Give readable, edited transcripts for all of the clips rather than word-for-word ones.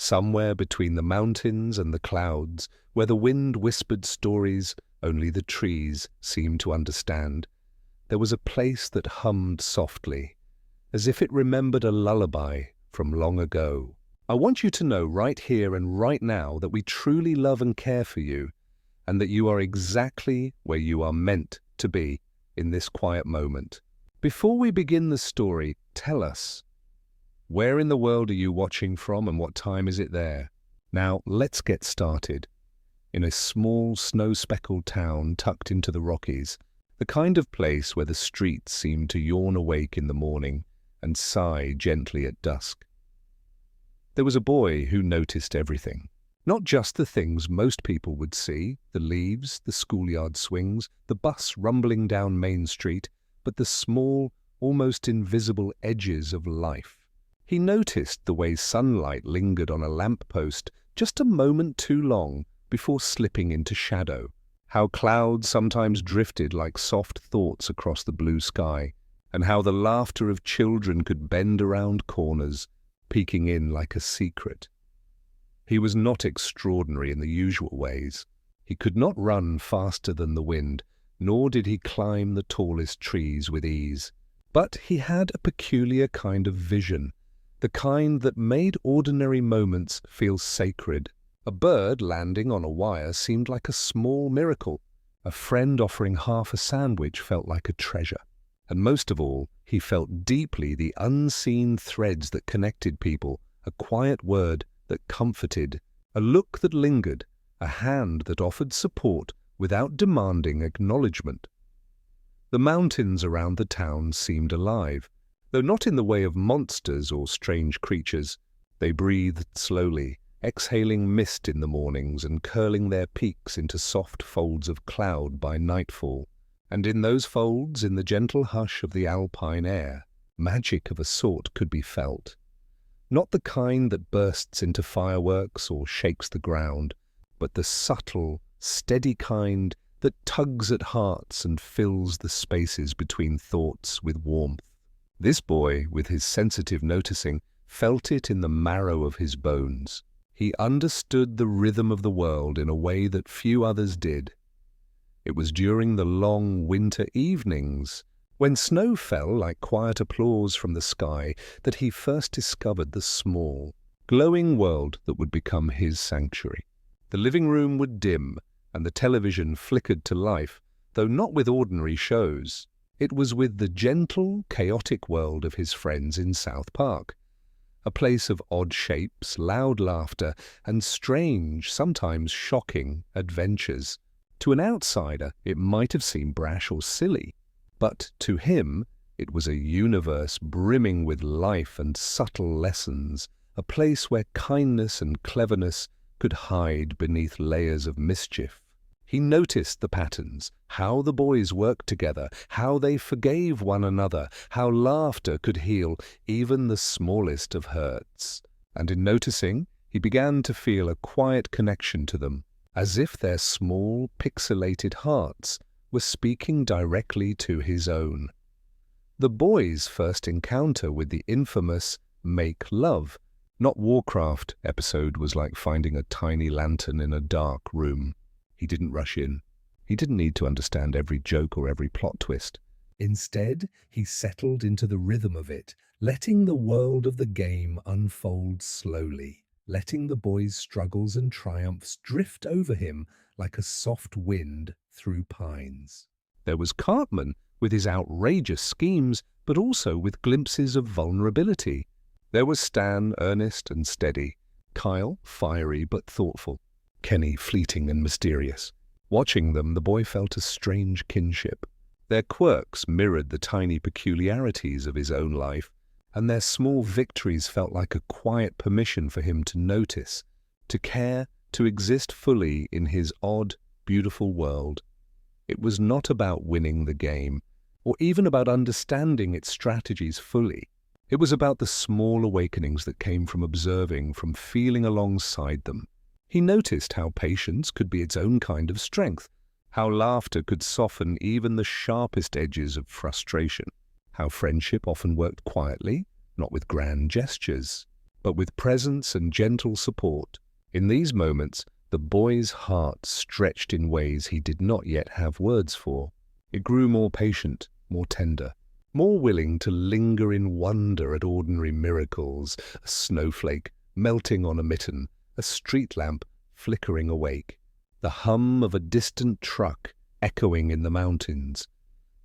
somewhere between the mountains and the clouds, where the wind whispered stories only the trees seemed to understand, there was a place that hummed softly, as if it remembered a lullaby from long ago. I want you to know right here and right now that we truly love and care for you, and that you are exactly where you are meant to be in this quiet moment. Before we begin the story, tell us, where in the world are you watching from and what time is it there? Now, let's get started. In a small, snow-speckled town tucked into the Rockies, the kind of place where the streets seem to yawn awake in the morning and sigh gently at dusk. There was a boy who noticed everything. Not just the things most people would see, the leaves, the schoolyard swings, the bus rumbling down Main Street, but the small, almost invisible edges of life. He noticed the way sunlight lingered on a lamppost just a moment too long before slipping into shadow, how clouds sometimes drifted like soft thoughts across the blue sky, and how the laughter of children could bend around corners, peeking in like a secret. He was not extraordinary in the usual ways. He could not run faster than the wind, nor did he climb the tallest trees with ease. But he had a peculiar kind of vision, the kind that made ordinary moments feel sacred. A bird landing on a wire seemed like a small miracle. A friend offering half a sandwich felt like a treasure. And most of all, he felt deeply the unseen threads that connected people, a quiet word that comforted, a look that lingered, a hand that offered support without demanding acknowledgement. The mountains around the town seemed alive, though not in the way of monsters or strange creatures. They breathed slowly, exhaling mist in the mornings and curling their peaks into soft folds of cloud by nightfall. And in those folds, in the gentle hush of the alpine air, magic of a sort could be felt. Not the kind that bursts into fireworks or shakes the ground, but the subtle, steady kind that tugs at hearts and fills the spaces between thoughts with warmth. This boy, with his sensitive noticing, felt it in the marrow of his bones. He understood the rhythm of the world in a way that few others did. It was during the long winter evenings, when snow fell like quiet applause from the sky, that he first discovered the small, glowing world that would become his sanctuary. The living room would dim, and the television flickered to life, though not with ordinary shows. It was with the gentle, chaotic world of his friends in South Park, a place of odd shapes, loud laughter, and strange, sometimes shocking, adventures. To an outsider, it might have seemed brash or silly, but to him, it was a universe brimming with life and subtle lessons, a place where kindness and cleverness could hide beneath layers of mischief. He noticed the patterns, how the boys worked together, how they forgave one another, how laughter could heal even the smallest of hurts. And in noticing, he began to feel a quiet connection to them, as if their small, pixelated hearts were speaking directly to his own. The boys' first encounter with the infamous Make Love, not Warcraft episode was like finding a tiny lantern in a dark room. He didn't rush in. He didn't need to understand every joke or every plot twist. Instead, he settled into the rhythm of it, letting the world of the game unfold slowly, letting the boy's struggles and triumphs drift over him like a soft wind through pines. There was Cartman with his outrageous schemes, but also with glimpses of vulnerability. There was Stan, earnest and steady, Kyle, fiery but thoughtful, Kenny, fleeting and mysterious. Watching them, the boy felt a strange kinship. Their quirks mirrored the tiny peculiarities of his own life, and their small victories felt like a quiet permission for him to notice, to care, to exist fully in his odd, beautiful world. It was not about winning the game, or even about understanding its strategies fully. It was about the small awakenings that came from observing, from feeling alongside them. He noticed how patience could be its own kind of strength, how laughter could soften even the sharpest edges of frustration, how friendship often worked quietly, not with grand gestures. but with presence and gentle support. In these moments, the boy's heart stretched in ways he did not yet have words for. It grew more patient, more tender, more willing to linger in wonder at ordinary miracles, a snowflake melting on a mitten, a street lamp flickering awake, the hum of a distant truck echoing in the mountains.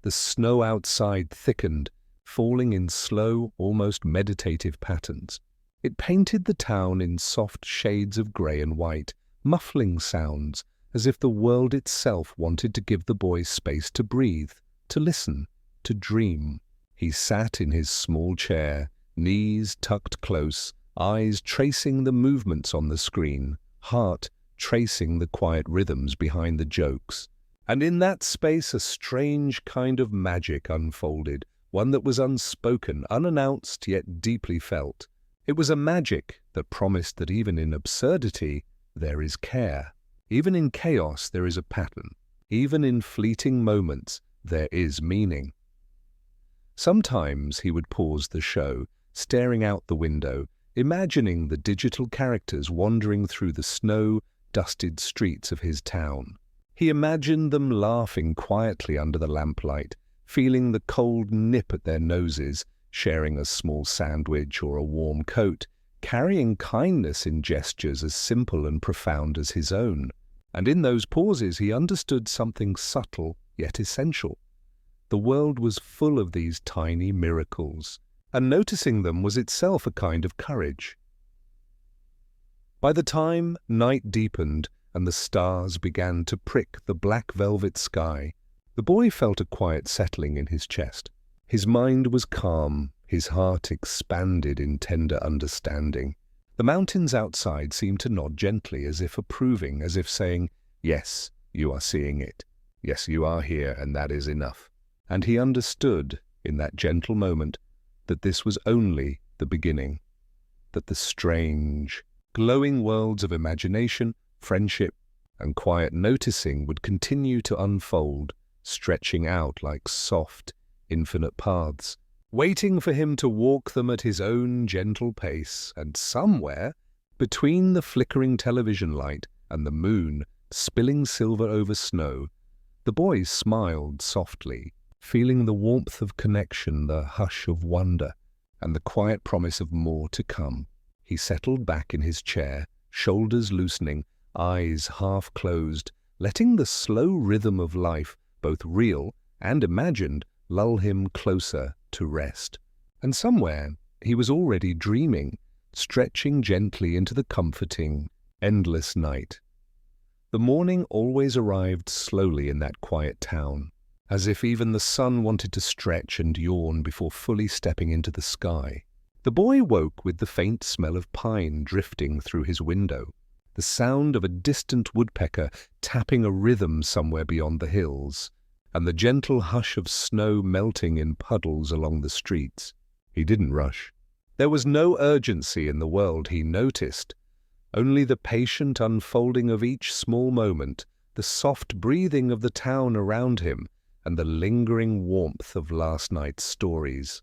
The snow outside thickened, falling in slow, almost meditative patterns. It painted the town in soft shades of grey and white, muffling sounds, as if the world itself wanted to give the boy space to breathe, to listen, to dream. He sat in his small chair, knees tucked close, eyes tracing the movements on the screen, heart tracing the quiet rhythms behind the jokes. And in that space a strange kind of magic unfolded, one that was unspoken, unannounced, yet deeply felt. It was a magic that promised that even in absurdity there is care. Even in chaos there is a pattern. Even in fleeting moments there is meaning. Sometimes he would pause the show, staring out the window, imagining the digital characters wandering through the snow-dusted streets of his town. He imagined them laughing quietly under the lamplight, feeling the cold nip at their noses, sharing a small sandwich or a warm coat, carrying kindness in gestures as simple and profound as his own. And in those pauses he understood something subtle yet essential. The world was full of these tiny miracles, and noticing them was itself a kind of courage. By the time night deepened and the stars began to prick the black velvet sky, the boy felt a quiet settling in his chest. His mind was calm, his heart expanded in tender understanding. The mountains outside seemed to nod gently, as if approving, as if saying, "Yes, you are seeing it. Yes, you are here, and that is enough." And he understood, in that gentle moment, that this was only the beginning, that the strange, glowing worlds of imagination, friendship, and quiet noticing would continue to unfold, stretching out like soft, infinite paths, waiting for him to walk them at his own gentle pace. And somewhere, between the flickering television light and the moon spilling silver over snow, the boy smiled softly, feeling the warmth of connection, the hush of wonder, and the quiet promise of more to come. He settled back in his chair, shoulders loosening, eyes half closed, letting the slow rhythm of life, both real and imagined, lull him closer to rest. And somewhere he was already dreaming, stretching gently into the comforting, endless night. The morning always arrived slowly in that quiet town, as if even the sun wanted to stretch and yawn before fully stepping into the sky. The boy woke with the faint smell of pine drifting through his window, the sound of a distant woodpecker tapping a rhythm somewhere beyond the hills, and the gentle hush of snow melting in puddles along the streets. He didn't rush. There was no urgency in the world, he noticed, only the patient unfolding of each small moment, the soft breathing of the town around him, and the lingering warmth of last night's stories.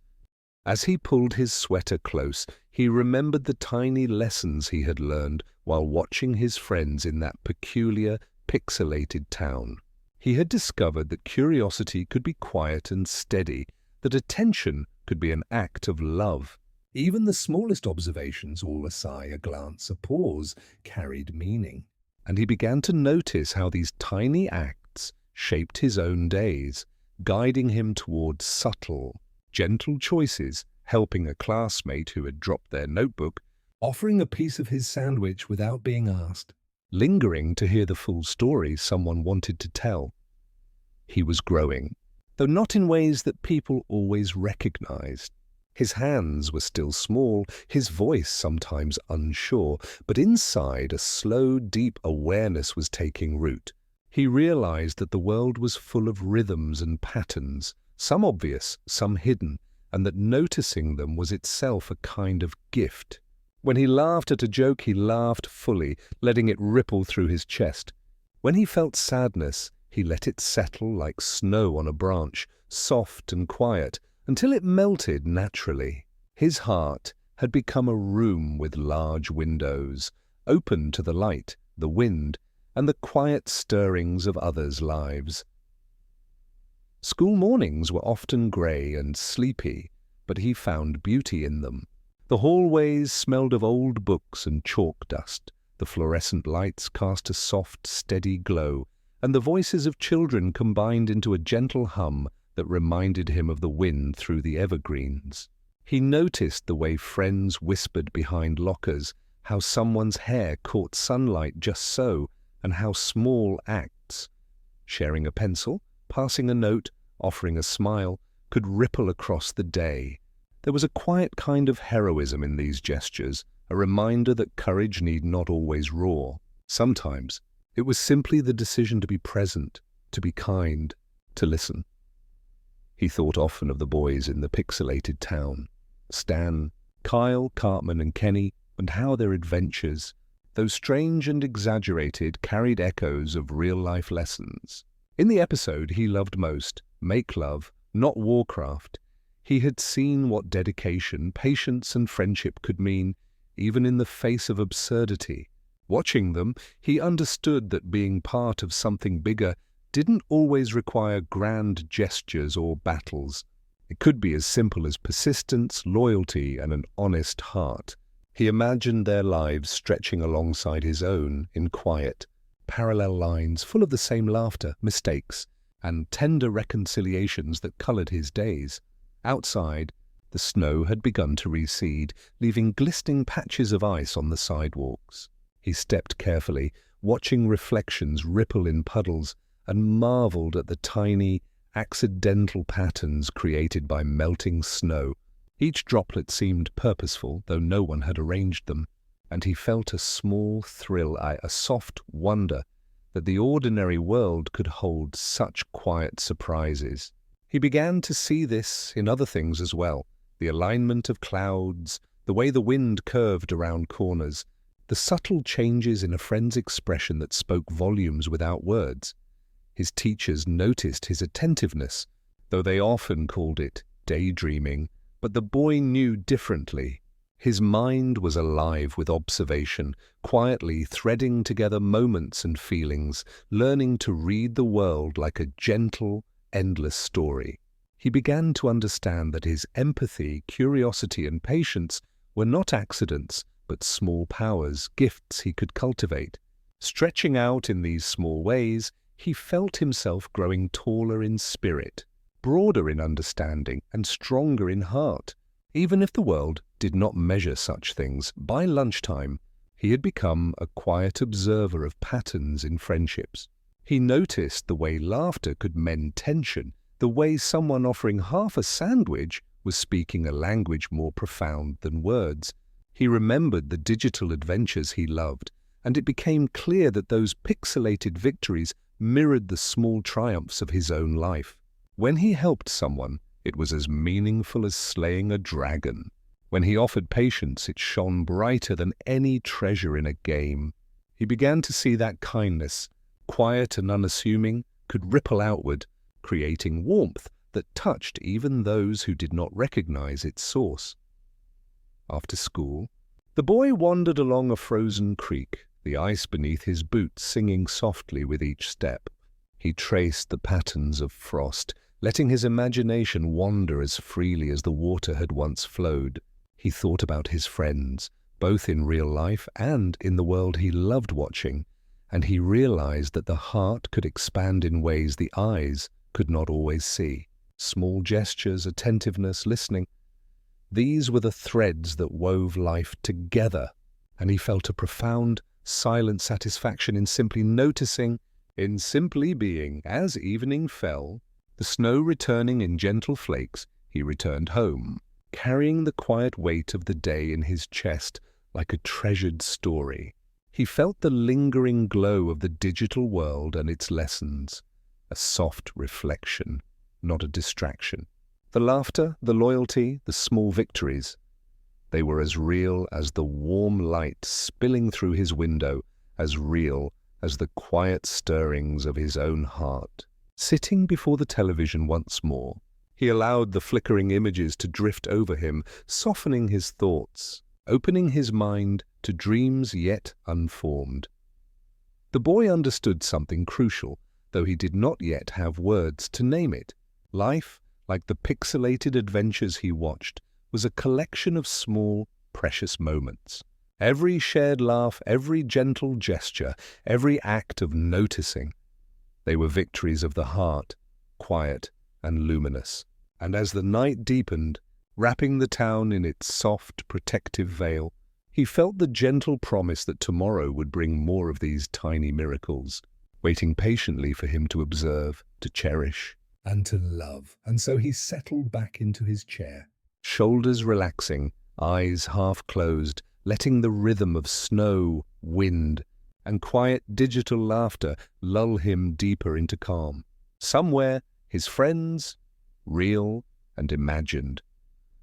As he pulled his sweater close, he remembered the tiny lessons he had learned while watching his friends in that peculiar, pixelated town. He had discovered that curiosity could be quiet and steady, that attention could be an act of love. Even the smallest observations, all a sigh, a glance, a pause, carried meaning. And he began to notice how these tiny acts shaped his own days, guiding him towards subtle, gentle choices, helping a classmate who had dropped their notebook, offering a piece of his sandwich without being asked, lingering to hear the full story someone wanted to tell. He was growing, though not in ways that people always recognized. His hands were still small, his voice sometimes unsure, but inside a slow, deep awareness was taking root. He realized that the world was full of rhythms and patterns, some obvious, some hidden, and that noticing them was itself a kind of gift. When he laughed at a joke, he laughed fully, letting it ripple through his chest. When he felt sadness, he let it settle like snow on a branch, soft and quiet, until it melted naturally. His heart had become a room with large windows, open to the light, the wind, and the quiet stirrings of others' lives. School mornings were often grey and sleepy, but he found beauty in them. The hallways smelled of old books and chalk dust. The fluorescent lights cast a soft, steady glow, and the voices of children combined into a gentle hum that reminded him of the wind through the evergreens. He noticed the way friends whispered behind lockers, how someone's hair caught sunlight just so, and how small acts, sharing a pencil, passing a note, offering a smile, could ripple across the day. There was a quiet kind of heroism in these gestures, a reminder that courage need not always roar. Sometimes it was simply the decision to be present, to be kind, to listen. He thought often of the boys in the pixelated town, Stan, Kyle, Cartman, and Kenny, and how their adventures, though strange and exaggerated, carried echoes of real-life lessons. In the episode he loved most, Make Love, not Warcraft, he had seen what dedication, patience, and friendship could mean, even in the face of absurdity. Watching them, he understood that being part of something bigger didn't always require grand gestures or battles. It could be as simple as persistence, loyalty, and an honest heart. He imagined their lives stretching alongside his own in quiet, parallel lines full of the same laughter, mistakes, and tender reconciliations that colored his days. Outside, the snow had begun to recede, leaving glistening patches of ice on the sidewalks. He stepped carefully, watching reflections ripple in puddles, and marveled at the tiny, accidental patterns created by melting snow. Each droplet seemed purposeful, though no one had arranged them, and he felt a small thrill, a soft wonder that the ordinary world could hold such quiet surprises. He began to see this in other things as well, the alignment of clouds, the way the wind curved around corners, the subtle changes in a friend's expression that spoke volumes without words. His teachers noticed his attentiveness, though they often called it daydreaming, but the boy knew differently. His mind was alive with observation, quietly threading together moments and feelings, learning to read the world like a gentle, endless story. He began to understand that his empathy, curiosity, and patience were not accidents, but small powers, gifts he could cultivate. Stretching out in these small ways, he felt himself growing taller in spirit, broader in understanding, and stronger in heart. Even if the world did not measure such things, by lunchtime he had become a quiet observer of patterns in friendships. He noticed the way laughter could mend tension, the way someone offering half a sandwich was speaking a language more profound than words. He remembered the digital adventures he loved, and it became clear that those pixelated victories mirrored the small triumphs of his own life. When he helped someone, it was as meaningful as slaying a dragon. When he offered patience, it shone brighter than any treasure in a game. He began to see that kindness, quiet and unassuming, could ripple outward, creating warmth that touched even those who did not recognize its source. After school, the boy wandered along a frozen creek, the ice beneath his boots singing softly with each step. He traced the patterns of frost, letting his imagination wander as freely as the water had once flowed. He thought about his friends, both in real life and in the world he loved watching, and he realized that the heart could expand in ways the eyes could not always see. Small gestures, attentiveness, listening. These were the threads that wove life together, and he felt a profound, silent satisfaction in simply noticing, in simply being. As evening fell, the snow returning in gentle flakes, he returned home, carrying the quiet weight of the day in his chest like a treasured story. He felt the lingering glow of the digital world and its lessons, a soft reflection, not a distraction. The laughter, the loyalty, the small victories, they were as real as the warm light spilling through his window, as real as the quiet stirrings of his own heart. Sitting before the television once more, He allowed the flickering images to drift over him, softening his thoughts, opening his mind to dreams yet unformed. The boy understood something crucial, though he did not yet have words to name it. Life, like the pixelated adventures he watched, was a collection of small, precious moments. Every shared laugh, every gentle gesture, every act of noticing. They were victories of the heart, quiet and luminous. And as the night deepened, wrapping the town in its soft, protective veil, he felt the gentle promise that tomorrow would bring more of these tiny miracles, waiting patiently for him to observe, to cherish, and to love. And so he settled back into his chair, shoulders relaxing, eyes half closed, letting the rhythm of snow, wind, and quiet digital laughter lull him deeper into calm. Somewhere, his friends, real and imagined,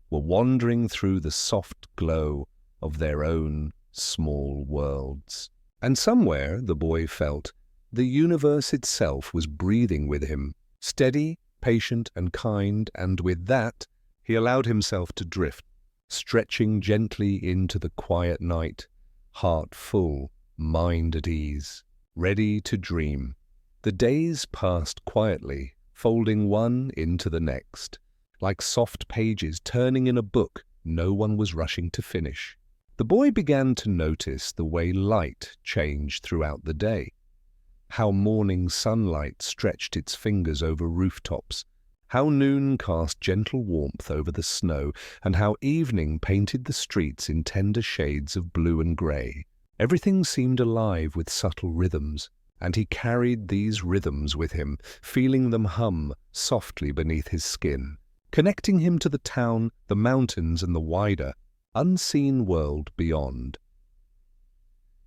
were wandering through the soft glow of their own small worlds. And somewhere, the boy felt, the universe itself was breathing with him, steady, patient, and kind, and with that, he allowed himself to drift, stretching gently into the quiet night, heart full, mind at ease, ready to dream. The days passed quietly, folding one into the next. Like soft pages turning in a book no one was rushing to finish. The boy began to notice the way light changed throughout the day. How morning sunlight stretched its fingers over rooftops, how noon cast gentle warmth over the snow, and how evening painted the streets in tender shades of blue and grey. Everything seemed alive with subtle rhythms, and he carried these rhythms with him, feeling them hum softly beneath his skin, connecting him to the town, the mountains, and the wider, unseen world beyond.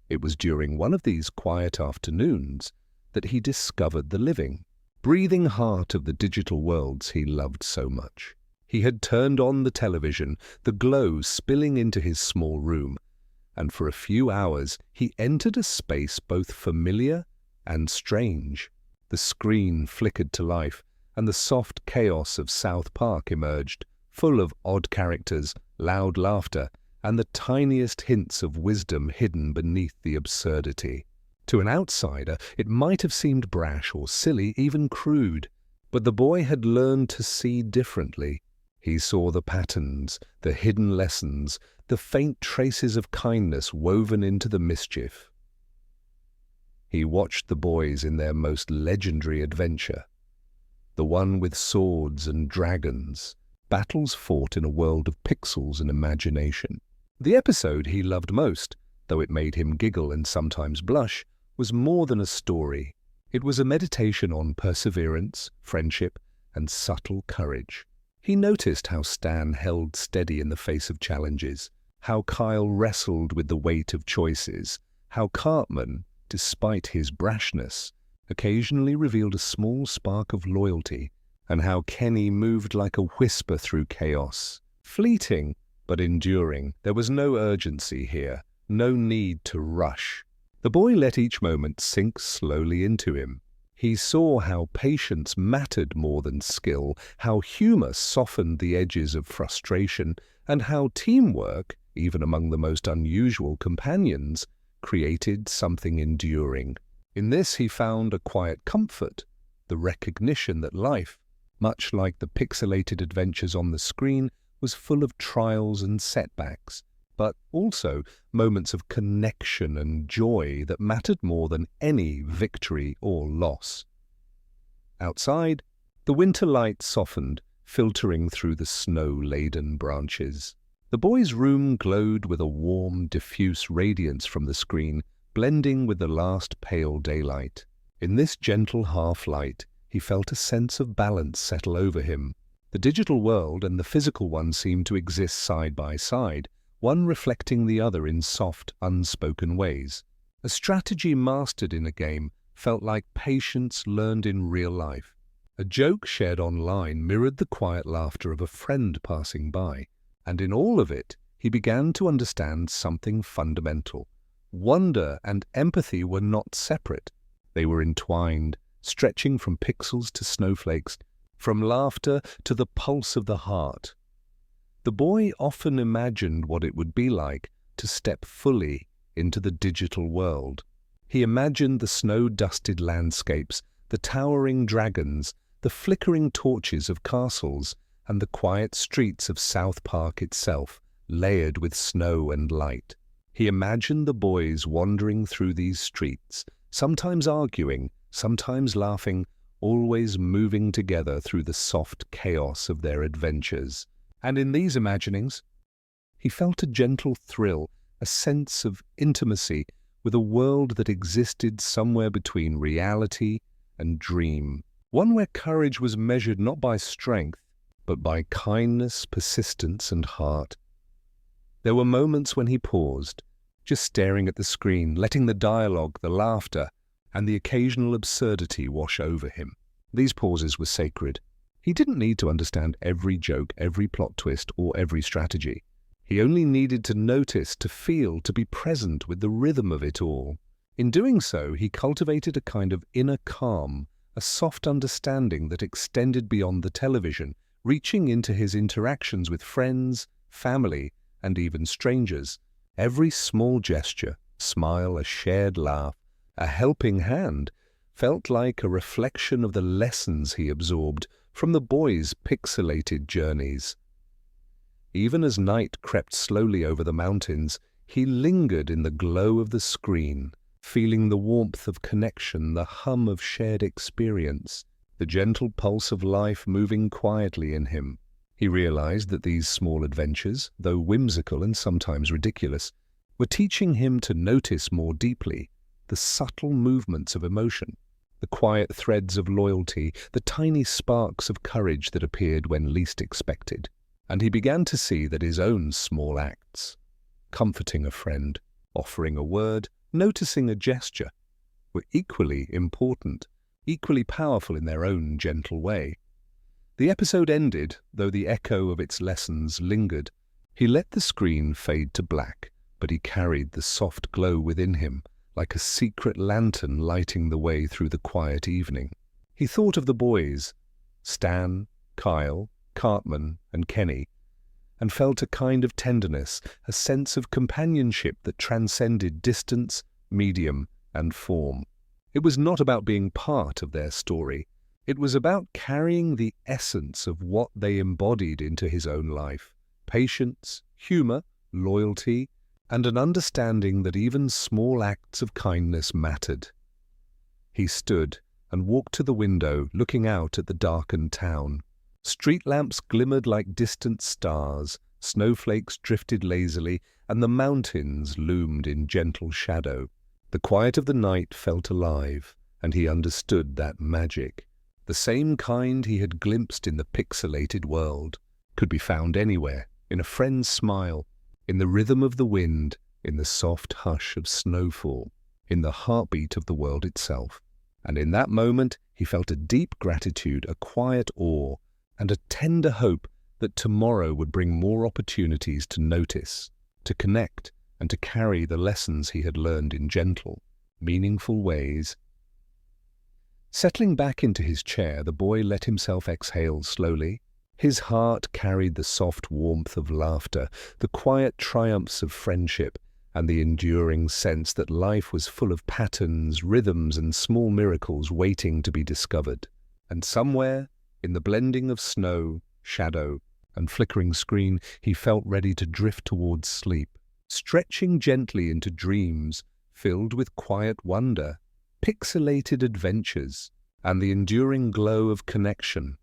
It was during one of these quiet afternoons that he discovered the living, breathing heart of the digital worlds he loved so much. He had turned on the television, the glow spilling into his small room, and for a few hours he entered a space both familiar and strange. The screen flickered to life, and the soft chaos of South Park emerged, full of odd characters, loud laughter, and the tiniest hints of wisdom hidden beneath the absurdity. To an outsider, it might have seemed brash or silly, even crude, but the boy had learned to see differently. He saw the patterns, the hidden lessons, the faint traces of kindness woven into the mischief. He watched the boys in their most legendary adventure, the one with swords and dragons, battles fought in a world of pixels and imagination. The episode he loved most, though it made him giggle and sometimes blush, was more than a story. It was a meditation on perseverance, friendship, and subtle courage. He noticed how Stan held steady in the face of challenges, how Kyle wrestled with the weight of choices, how Cartman, despite his brashness, occasionally revealed a small spark of loyalty, and how Kenny moved like a whisper through chaos. Fleeting, but enduring. There was no urgency here, no need to rush. The boy let each moment sink slowly into him. He saw how patience mattered more than skill, how humor softened the edges of frustration, and how teamwork, even among the most unusual companions, created something enduring. In this he found a quiet comfort, the recognition that life, much like the pixelated adventures on the screen, was full of trials and setbacks, but also moments of connection and joy that mattered more than any victory or loss. Outside, the winter light softened, filtering through the snow-laden branches. The boy's room glowed with a warm, diffuse radiance from the screen, blending with the last pale daylight. In this gentle half-light, he felt a sense of balance settle over him. The digital world and the physical one seemed to exist side by side, one reflecting the other in soft, unspoken ways. A strategy mastered in a game felt like patience learned in real life. A joke shared online mirrored the quiet laughter of a friend passing by, and in all of it, he began to understand something fundamental. Wonder and empathy were not separate. They were entwined, stretching from pixels to snowflakes, from laughter to the pulse of the heart. The boy often imagined what it would be like to step fully into the digital world. He imagined the snow-dusted landscapes, the towering dragons, the flickering torches of castles, and the quiet streets of South Park itself, layered with snow and light. He imagined the boys wandering through these streets, sometimes arguing, sometimes laughing, always moving together through the soft chaos of their adventures. And in these imaginings, he felt a gentle thrill, a sense of intimacy with a world that existed somewhere between reality and dream. One where courage was measured not by strength, but by kindness, persistence, and heart. There were moments when he paused, just staring at the screen, letting the dialogue, the laughter, and the occasional absurdity wash over him. These pauses were sacred. He didn't need to understand every joke, every plot twist, or every strategy. He only needed to notice, to feel, to be present with the rhythm of it all. In doing so, he cultivated a kind of inner calm, a soft understanding that extended beyond the television, reaching into his interactions with friends, family, and even strangers. Every small gesture, smile, a shared laugh, a helping hand, felt like a reflection of the lessons he absorbed from the boy's pixelated journeys. Even as night crept slowly over the mountains, he lingered in the glow of the screen, feeling the warmth of connection, the hum of shared experience, the gentle pulse of life moving quietly in him. He realized that these small adventures, though whimsical and sometimes ridiculous, were teaching him to notice more deeply the subtle movements of emotion, the quiet threads of loyalty, the tiny sparks of courage that appeared when least expected. And he began to see that his own small acts, comforting a friend, offering a word, noticing a gesture, were equally important, equally powerful in their own gentle way. The episode ended, though the echo of its lessons lingered. He let the screen fade to black, but he carried the soft glow within him, like a secret lantern lighting the way through the quiet evening. He thought of the boys, Stan, Kyle, Cartman, and Kenny, and felt a kind of tenderness, a sense of companionship that transcended distance, medium, and form. It was not about being part of their story. It was about carrying the essence of what they embodied into his own life: patience, humor, loyalty, and an understanding that even small acts of kindness mattered. He stood and walked to the window, looking out at the darkened town. Street lamps glimmered like distant stars, snowflakes drifted lazily, and the mountains loomed in gentle shadow. The quiet of the night felt alive, and he understood that magic, the same kind he had glimpsed in the pixelated world, could be found anywhere, in a friend's smile, in the rhythm of the wind, in the soft hush of snowfall, in the heartbeat of the world itself. And in that moment he felt a deep gratitude, a quiet awe, and a tender hope that tomorrow would bring more opportunities to notice, to connect, and to carry the lessons he had learned in gentle, meaningful ways. Settling back into his chair, the boy let himself exhale slowly. His heart carried the soft warmth of laughter, the quiet triumphs of friendship, and the enduring sense that life was full of patterns, rhythms, and small miracles waiting to be discovered. And somewhere, in the blending of snow, shadow, and flickering screen, he felt ready to drift towards sleep, stretching gently into dreams filled with quiet wonder, pixelated adventures, and the enduring glow of connection.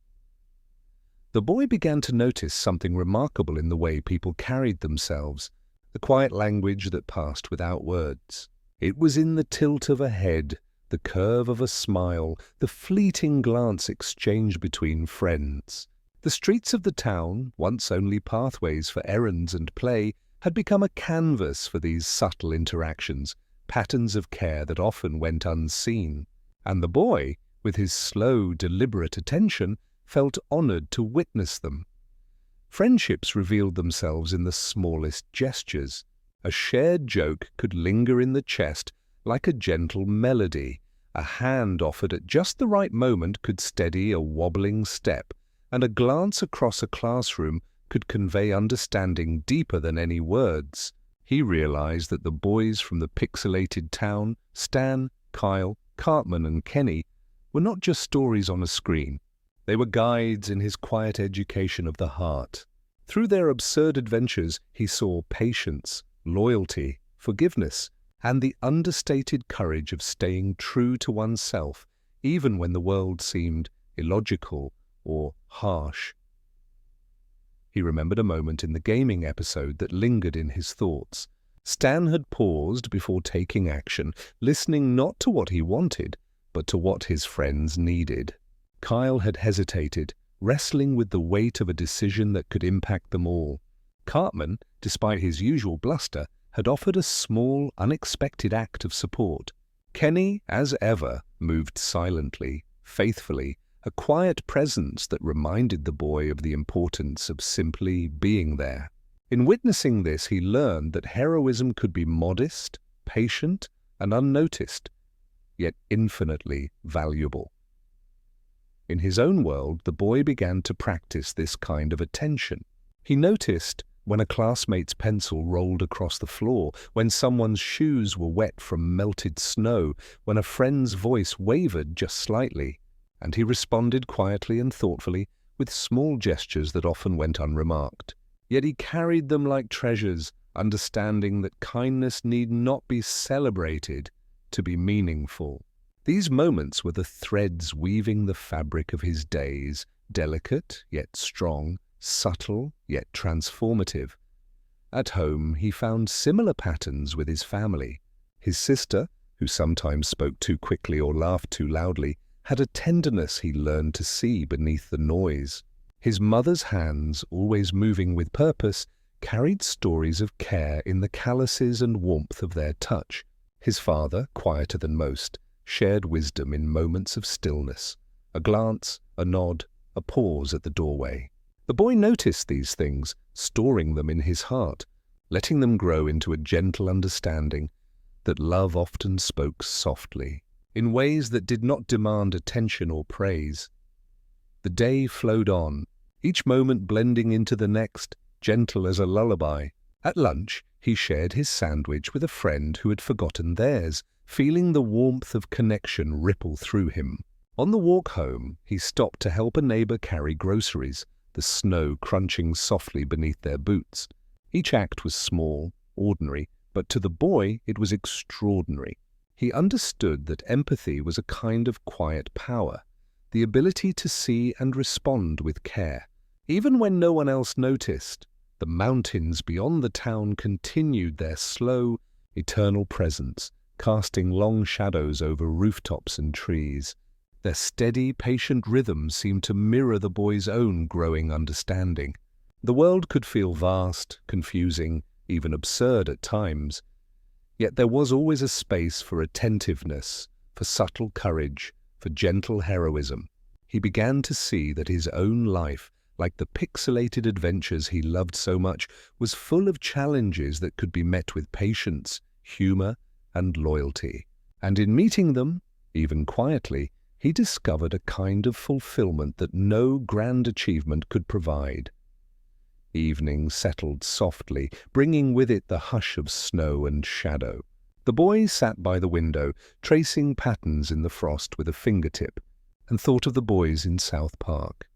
The boy began to notice something remarkable in the way people carried themselves, the quiet language that passed without words. It was in the tilt of a head, the curve of a smile, the fleeting glance exchanged between friends. The streets of the town, once only pathways for errands and play, had become a canvas for these subtle interactions, patterns of care that often went unseen. And the boy, with his slow, deliberate attention, felt honored to witness them. Friendships revealed themselves in the smallest gestures. A shared joke could linger in the chest like a gentle melody, A hand offered at just the right moment could steady a wobbling step, and a glance across a classroom could convey understanding deeper than any words. He realized that the boys from the pixelated town, Stan, Kyle, Cartman, and Kenny, were not just stories on a screen. They were guides in his quiet education of the heart. Through their absurd adventures, he saw patience, loyalty, forgiveness, and the understated courage of staying true to oneself, even when the world seemed illogical or harsh. He remembered a moment in the gaming episode that lingered in his thoughts. Stan had paused before taking action, listening not to what he wanted, but to what his friends needed. Kyle had hesitated, wrestling with the weight of a decision that could impact them all. Cartman, despite his usual bluster, had offered a small, unexpected act of support. Kenny, as ever, moved silently, faithfully, a quiet presence that reminded the boy of the importance of simply being there. In witnessing this, he learned that heroism could be modest, patient, and unnoticed, yet infinitely valuable. In his own world, the boy began to practice this kind of attention. He noticed when a classmate's pencil rolled across the floor, when someone's shoes were wet from melted snow, when a friend's voice wavered just slightly, and he responded quietly and thoughtfully with small gestures that often went unremarked. Yet he carried them like treasures, understanding that kindness need not be celebrated to be meaningful. These moments were the threads weaving the fabric of his days, delicate yet strong, subtle yet transformative. At home, he found similar patterns with his family. His sister, who sometimes spoke too quickly or laughed too loudly, had a tenderness he learned to see beneath the noise. His mother's hands, always moving with purpose, carried stories of care in the calluses and warmth of their touch. His father, quieter than most, shared wisdom in moments of stillness, a glance, a nod, a pause at the doorway. The boy noticed these things, storing them in his heart, letting them grow into a gentle understanding that love often spoke softly, in ways that did not demand attention or praise. The day flowed on, each moment blending into the next, gentle as a lullaby. At lunch, he shared his sandwich with a friend who had forgotten theirs, feeling the warmth of connection ripple through him. On the walk home, he stopped to help a neighbor carry groceries, the snow crunching softly beneath their boots. Each act was small, ordinary, but to the boy it was extraordinary. He understood that empathy was a kind of quiet power, the ability to see and respond with care. Even when no one else noticed, the mountains beyond the town continued their slow, eternal presence, casting long shadows over rooftops and trees. Their steady, patient rhythm seemed to mirror the boy's own growing understanding. The world could feel vast, confusing, even absurd at times. Yet there was always a space for attentiveness, for subtle courage, for gentle heroism. He began to see that his own life, like the pixelated adventures he loved so much, was full of challenges that could be met with patience, humor, and loyalty. And in meeting them, even quietly, he discovered a kind of fulfillment that no grand achievement could provide. Evening settled softly, bringing with it the hush of snow and shadow. The boy sat by the window, tracing patterns in the frost with a fingertip, and thought of the boys in South Park.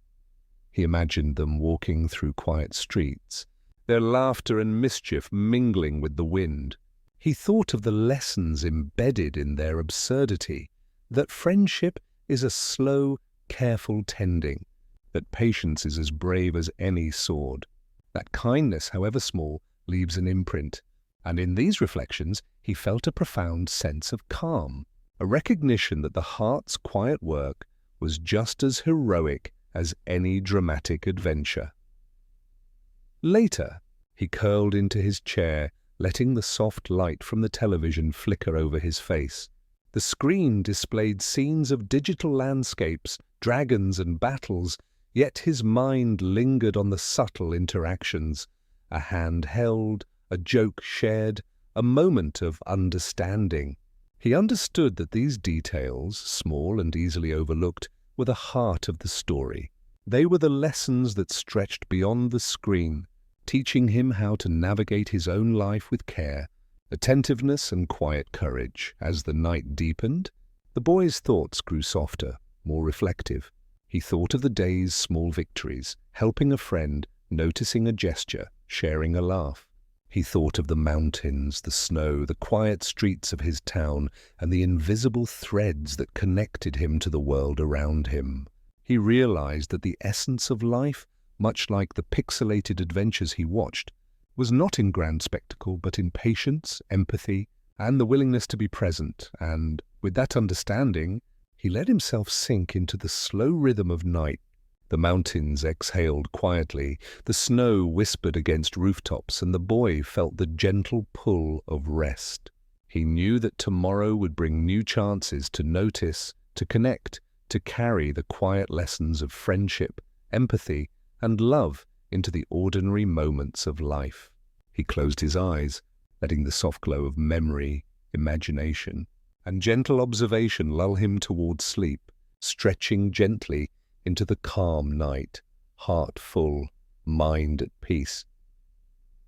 He imagined them walking through quiet streets, their laughter and mischief mingling with the wind. He thought of the lessons embedded in their absurdity, that friendship is a slow, careful tending, that patience is as brave as any sword, that kindness, however small, leaves an imprint. And in these reflections, he felt a profound sense of calm, a recognition that the heart's quiet work was just as heroic as any dramatic adventure. Later, he curled into his chair, letting the soft light from the television flicker over his face. The screen displayed scenes of digital landscapes, dragons and battles, yet his mind lingered on the subtle interactions, a hand held, a joke shared, a moment of understanding. He understood that these details, small and easily overlooked, were the heart of the story. They were the lessons that stretched beyond the screen, teaching him how to navigate his own life with care, attentiveness and quiet courage. As the night deepened, the boy's thoughts grew softer, more reflective. He thought of the day's small victories, helping a friend, noticing a gesture, sharing a laugh. He thought of the mountains, the snow, the quiet streets of his town, and the invisible threads that connected him to the world around him. He realized that the essence of life, much like the pixelated adventures he watched, was not in grand spectacle, but in patience, empathy, and the willingness to be present. And with that understanding, he let himself sink into the slow rhythm of night. The mountains exhaled quietly, the snow whispered against rooftops, and the boy felt the gentle pull of rest. He knew that tomorrow would bring new chances to notice, to connect, to carry the quiet lessons of friendship, empathy, and love into the ordinary moments of life. He closed his eyes, letting the soft glow of memory, imagination, and gentle observation lull him towards sleep, stretching gently into the calm night, heart full, mind at peace.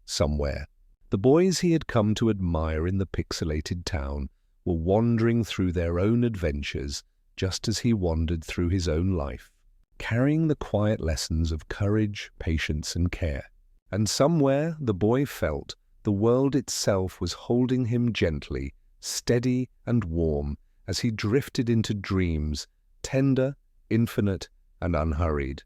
Somewhere, the boys he had come to admire in the pixelated town were wandering through their own adventures just as he wandered through his own life, carrying the quiet lessons of courage, patience, and care. And somewhere the boy felt the world itself was holding him gently, steady and warm, as he drifted into dreams, tender, infinite, and unhurried.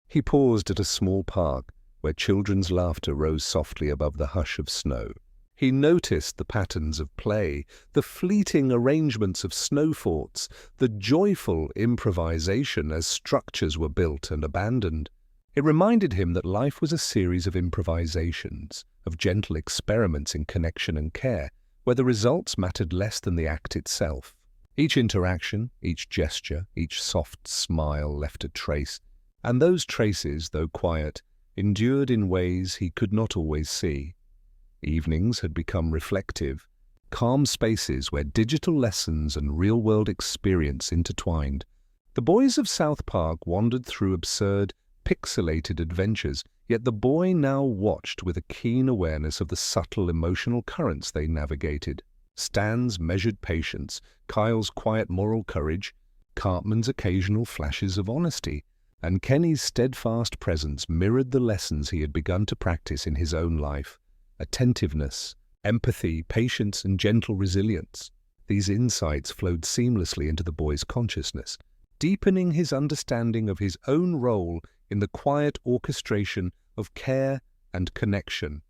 He paused at a small park where children's laughter rose softly above the hush of snow. He noticed the patterns of play, the fleeting arrangements of snow forts, the joyful improvisation as structures were built and abandoned. It reminded him that life was a series of improvisations, of gentle experiments in connection and care, where the results mattered less than the act itself. Each interaction, each gesture, each soft smile left a trace, and those traces, though quiet, endured in ways he could not always see. Evenings had become reflective, calm spaces where digital lessons and real-world experience intertwined. The boys of South Park wandered through absurd, pixelated adventures, yet the boy now watched with a keen awareness of the subtle emotional currents they navigated. Stan's measured patience, Kyle's quiet moral courage, Cartman's occasional flashes of honesty, and Kenny's steadfast presence mirrored the lessons he had begun to practice in his own life. Attentiveness, empathy, patience, and gentle resilience. These insights flowed seamlessly into the boy's consciousness, deepening his understanding of his own role in the quiet orchestration of care and connection.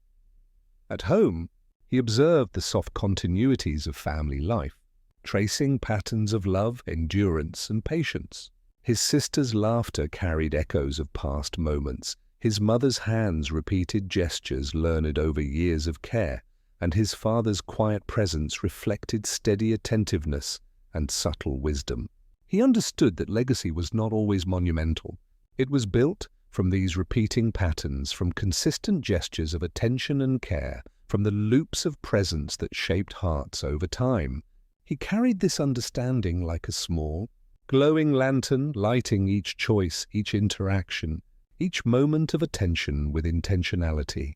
At home, he observed the soft continuities of family life, tracing patterns of love, endurance, and patience. His sister's laughter carried echoes of past moments, his mother's hands repeated gestures learned over years of care, and his father's quiet presence reflected steady attentiveness and subtle wisdom. He understood that legacy was not always monumental. It was built from these repeating patterns, from consistent gestures of attention and care, from the loops of presence that shaped hearts over time. He carried this understanding like a small, glowing lantern, lighting each choice, each interaction, each moment of attention with intentionality.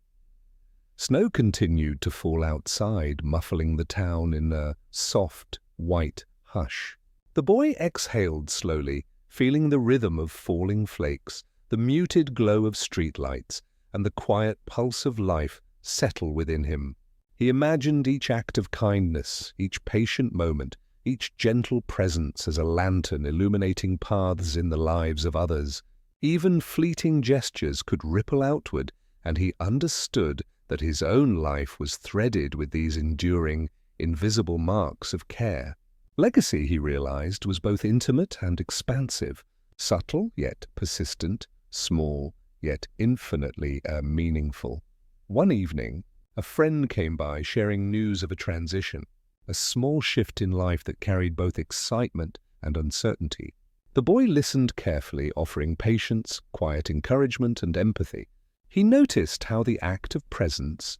Snow continued to fall outside, muffling the town in a soft, white hush. The boy exhaled slowly, feeling the rhythm of falling flakes, the muted glow of streetlights, and the quiet pulse of life settle within him. He imagined each act of kindness, each patient moment, each gentle presence as a lantern illuminating paths in the lives of others. Even fleeting gestures could ripple outward, and he understood that his own life was threaded with these enduring, invisible marks of care. Legacy, he realized, was both intimate and expansive, subtle yet persistent, small yet infinitely meaningful. One evening, a friend came by sharing news of a transition, a small shift in life that carried both excitement and uncertainty. The boy listened carefully, offering patience, quiet encouragement, and empathy. He noticed how the act of presence,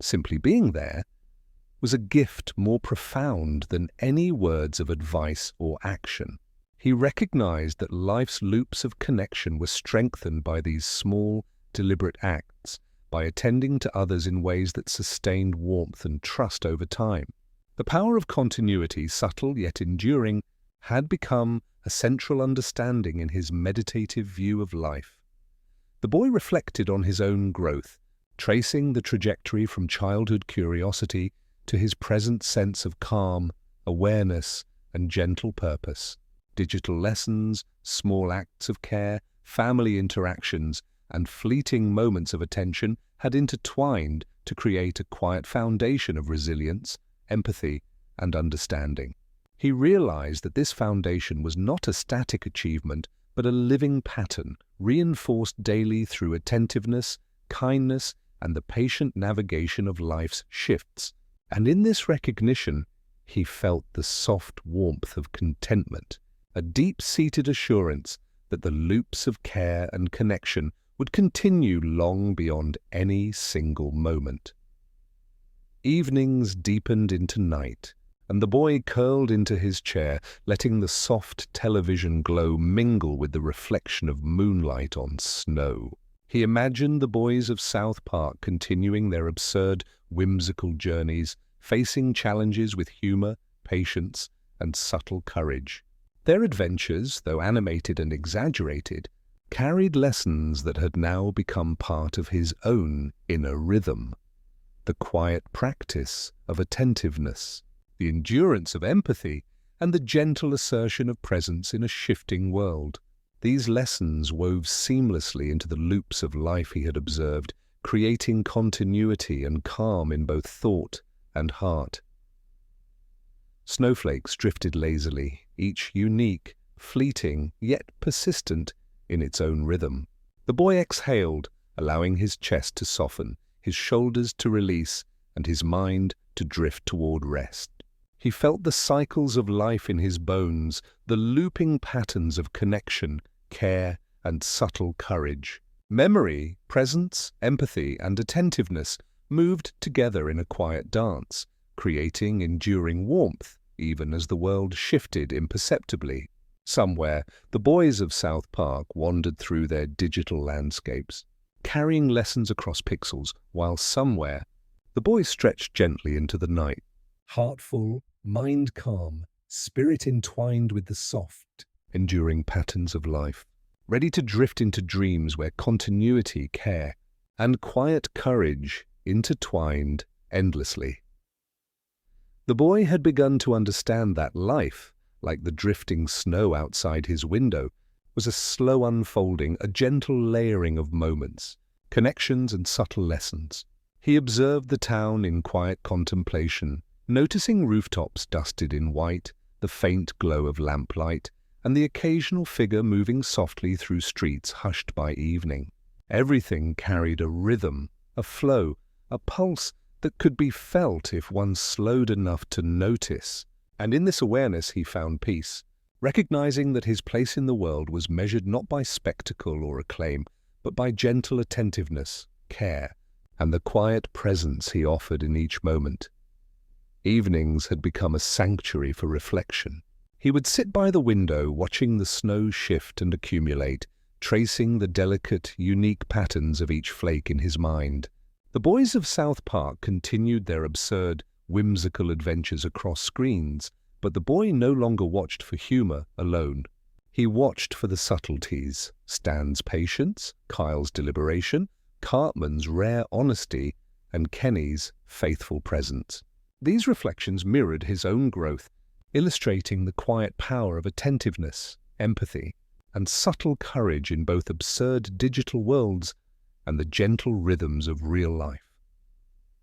simply being there, was a gift more profound than any words of advice or action. He recognized that life's loops of connection were strengthened by these small, deliberate acts, by attending to others in ways that sustained warmth and trust over time. The power of continuity, subtle yet enduring, had become a central understanding in his meditative view of life. The boy reflected on his own growth, tracing the trajectory from childhood curiosity to his present sense of calm, awareness, and gentle purpose. Digital lessons, small acts of care, family interactions, and fleeting moments of attention had intertwined to create a quiet foundation of resilience, empathy, and understanding. He realized that this foundation was not a static achievement, but a living pattern, reinforced daily through attentiveness, kindness, and the patient navigation of life's shifts. And in this recognition, he felt the soft warmth of contentment, a deep-seated assurance that the loops of care and connection would continue long beyond any single moment. Evenings deepened into night, and the boy curled into his chair, letting the soft television glow mingle with the reflection of moonlight on snow. He imagined the boys of South Park continuing their absurd, whimsical journeys, facing challenges with humor, patience, and subtle courage. Their adventures, though animated and exaggerated, carried lessons that had now become part of his own inner rhythm. The quiet practice of attentiveness, the endurance of empathy, and the gentle assertion of presence in a shifting world. These lessons wove seamlessly into the loops of life he had observed, creating continuity and calm in both thought and heart. Snowflakes drifted lazily, each unique, fleeting, yet persistent in its own rhythm. The boy exhaled, allowing his chest to soften, his shoulders to release, and his mind to drift toward rest. He felt the cycles of life in his bones, the looping patterns of connection, care, and subtle courage. Memory, presence, empathy, and attentiveness moved together in a quiet dance, creating enduring warmth, even as the world shifted imperceptibly. Somewhere, the boys of South Park wandered through their digital landscapes, carrying lessons across pixels, while somewhere, the boy stretched gently into the night, heart full, mind calm, spirit entwined with the soft, enduring patterns of life, ready to drift into dreams where continuity, care, and quiet courage intertwined endlessly. The boy had begun to understand that life, like the drifting snow outside his window, was a slow unfolding, a gentle layering of moments, connections and subtle lessons. He observed the town in quiet contemplation, noticing rooftops dusted in white, the faint glow of lamplight, and the occasional figure moving softly through streets hushed by evening. Everything carried a rhythm, a flow, a pulse that could be felt if one slowed enough to notice. And in this awareness he found peace, recognizing that his place in the world was measured not by spectacle or acclaim, but by gentle attentiveness, care, and the quiet presence he offered in each moment. Evenings had become a sanctuary for reflection. He would sit by the window watching the snow shift and accumulate, tracing the delicate, unique patterns of each flake in his mind. The boys of South Park continued their absurd, whimsical adventures across screens, but the boy no longer watched for humor alone. He watched for the subtleties, Stan's patience, Kyle's deliberation, Cartman's rare honesty, and Kenny's faithful presence. These reflections mirrored his own growth, illustrating the quiet power of attentiveness, empathy, and subtle courage in both absurd digital worlds and the gentle rhythms of real life.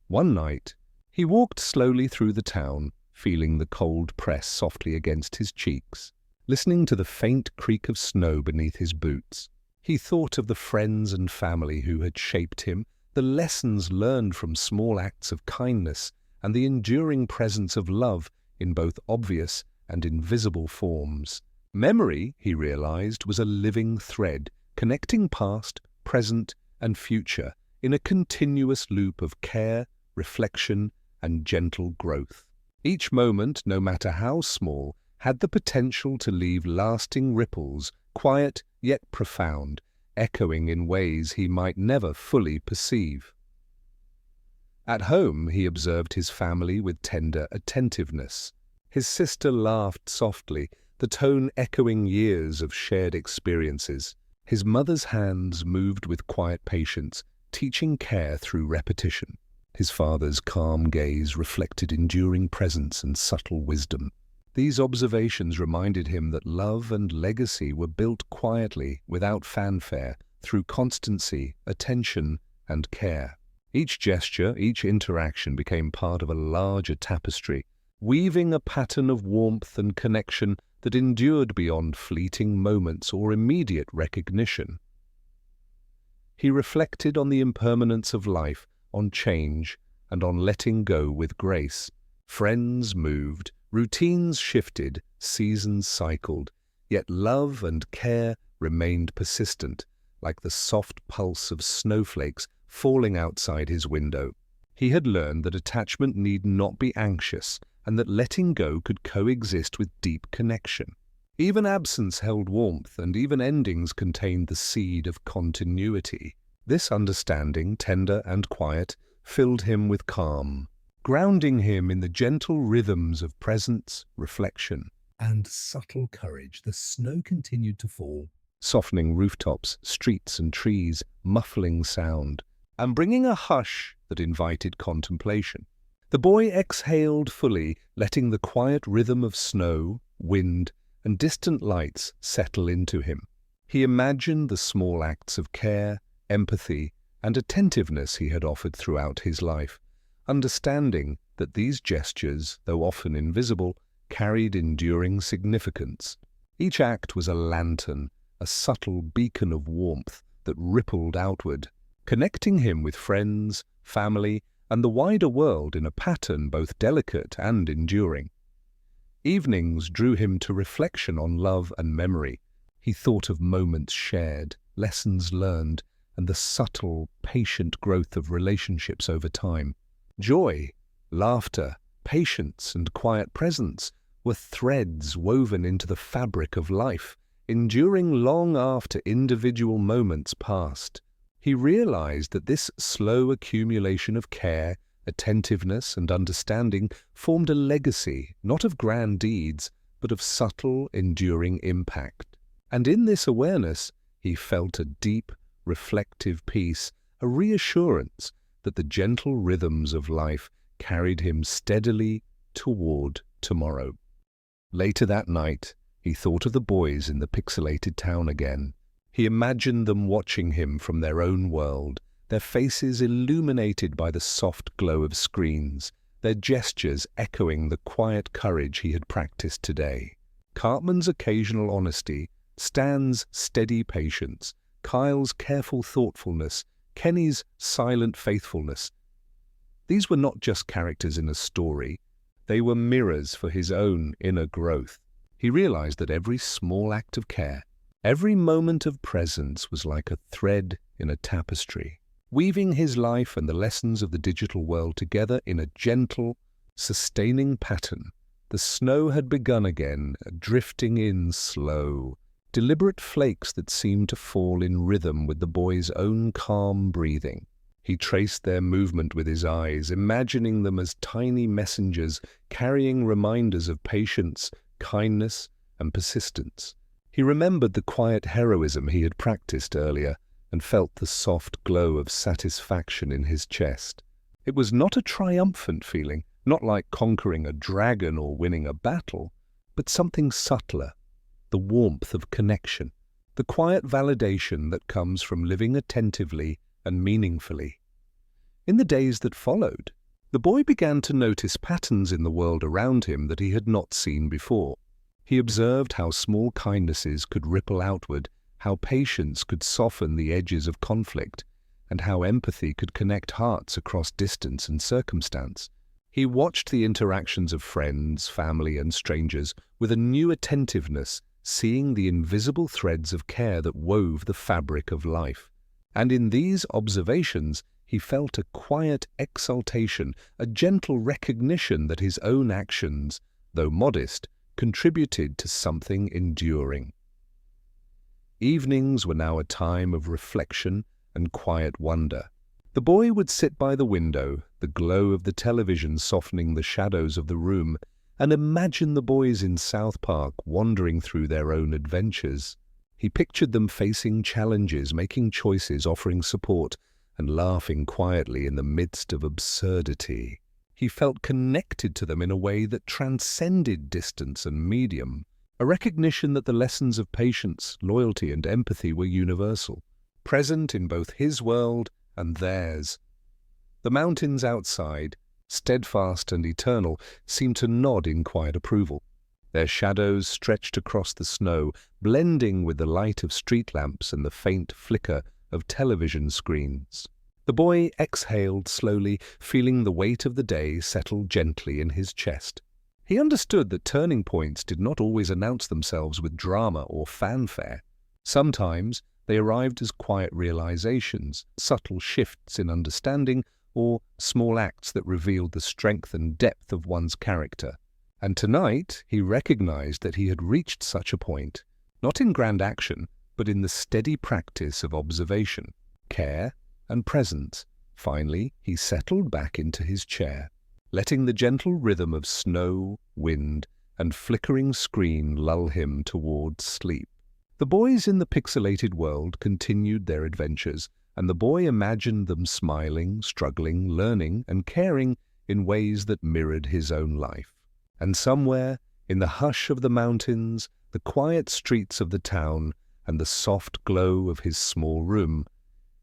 One night, he walked slowly through the town, feeling the cold press softly against his cheeks, listening to the faint creak of snow beneath his boots. He thought of the friends and family who had shaped him, the lessons learned from small acts of kindness, and the enduring presence of love in both obvious and invisible forms. Memory, he realized, was a living thread, connecting past, present, and future in a continuous loop of care, reflection, and gentle growth. Each moment, no matter how small, had the potential to leave lasting ripples, quiet yet profound, echoing in ways he might never fully perceive. At home, he observed his family with tender attentiveness. His sister laughed softly, the tone echoing years of shared experiences. His mother's hands moved with quiet patience, teaching care through repetition. His father's calm gaze reflected enduring presence and subtle wisdom. These observations reminded him that love and legacy were built quietly, without fanfare, through constancy, attention, and care. Each gesture, each interaction became part of a larger tapestry, weaving a pattern of warmth and connection that endured beyond fleeting moments or immediate recognition. He reflected on the impermanence of life, on change, and on letting go with grace. Friends moved, routines shifted, seasons cycled, yet love and care remained persistent, like the soft pulse of snowflakes falling outside his window. He had learned that attachment need not be anxious, and that letting go could coexist with deep connection. Even absence held warmth, and even endings contained the seed of continuity. This understanding, tender and quiet, filled him with calm, grounding him in the gentle rhythms of presence, reflection, and subtle courage. The snow continued to fall, softening rooftops, streets, and trees, muffling sound, and bringing a hush that invited contemplation. The boy exhaled fully, letting the quiet rhythm of snow, wind, and distant lights settle into him. He imagined the small acts of care, empathy, and attentiveness he had offered throughout his life, understanding that these gestures, though often invisible, carried enduring significance. Each act was a lantern, a subtle beacon of warmth that rippled outward, connecting him with friends, family, and the wider world in a pattern both delicate and enduring. Evenings drew him to reflection on love and memory. He thought of moments shared, lessons learned, and the subtle, patient growth of relationships over time. Joy, laughter, patience, and quiet presence were threads woven into the fabric of life, enduring long after individual moments passed. He realized that this slow accumulation of care, attentiveness, and understanding formed a legacy, not of grand deeds, but of subtle, enduring impact. And in this awareness, he felt a deep, reflective peace, a reassurance that the gentle rhythms of life carried him steadily toward tomorrow. Later that night, he thought of the boys in the pixelated town again. He imagined them watching him from their own world, their faces illuminated by the soft glow of screens, their gestures echoing the quiet courage he had practiced today. Cartman's occasional honesty, Stan's steady patience, Kyle's careful thoughtfulness, Kenny's silent faithfulness. These were not just characters in a story, they were mirrors for his own inner growth. He realized that every small act of care, every moment of presence was like a thread in a tapestry, weaving his life and the lessons of the digital world together in a gentle, sustaining pattern. The snow had begun again, drifting in slow, deliberate flakes that seemed to fall in rhythm with the boy's own calm breathing. He traced their movement with his eyes, imagining them as tiny messengers carrying reminders of patience, kindness, and persistence. He remembered the quiet heroism he had practiced earlier and felt the soft glow of satisfaction in his chest. It was not a triumphant feeling, not like conquering a dragon or winning a battle, but something subtler, the warmth of connection, the quiet validation that comes from living attentively and meaningfully. In the days that followed, the boy began to notice patterns in the world around him that he had not seen before. He observed how small kindnesses could ripple outward, how patience could soften the edges of conflict, and how empathy could connect hearts across distance and circumstance. He watched the interactions of friends, family, and strangers with a new attentiveness, seeing the invisible threads of care that wove the fabric of life. And in these observations, he felt a quiet exultation, a gentle recognition that his own actions, though modest, contributed to something enduring. Evenings were now a time of reflection and quiet wonder. The boy would sit by the window, the glow of the television softening the shadows of the room, and imagine the boys in South Park wandering through their own adventures. He pictured them facing challenges, making choices, offering support, and laughing quietly in the midst of absurdity. He felt connected to them in a way that transcended distance and medium, a recognition that the lessons of patience, loyalty, and empathy were universal, present in both his world and theirs. The mountains outside, steadfast and eternal, seemed to nod in quiet approval. Their shadows stretched across the snow, blending with the light of street lamps and the faint flicker of television screens. The boy exhaled slowly, feeling the weight of the day settle gently in his chest. He understood that turning points did not always announce themselves with drama or fanfare. Sometimes they arrived as quiet realizations, subtle shifts in understanding, or small acts that revealed the strength and depth of one's character. And tonight he recognized that he had reached such a point, not in grand action, but in the steady practice of observation, care, and presence. Finally, he settled back into his chair, letting the gentle rhythm of snow, wind, and flickering screen lull him towards sleep. The boys in the pixelated world continued their adventures, and the boy imagined them smiling, struggling, learning, and caring in ways that mirrored his own life. And somewhere, in the hush of the mountains, the quiet streets of the town, and the soft glow of his small room,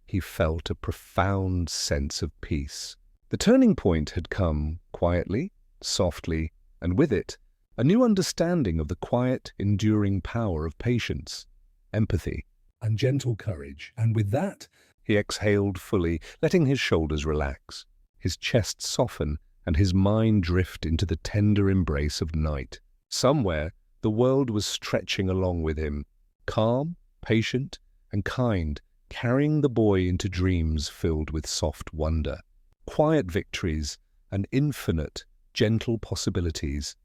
he felt a profound sense of peace. The turning point had come quietly, softly, and with it, a new understanding of the quiet, enduring power of patience, empathy, and gentle courage. And with that, he exhaled fully, letting his shoulders relax, his chest soften, and his mind drift into the tender embrace of night. Somewhere, the world was stretching along with him, calm, patient, and kind, carrying the boy into dreams filled with soft wonder, quiet victories, and infinite, gentle possibilities.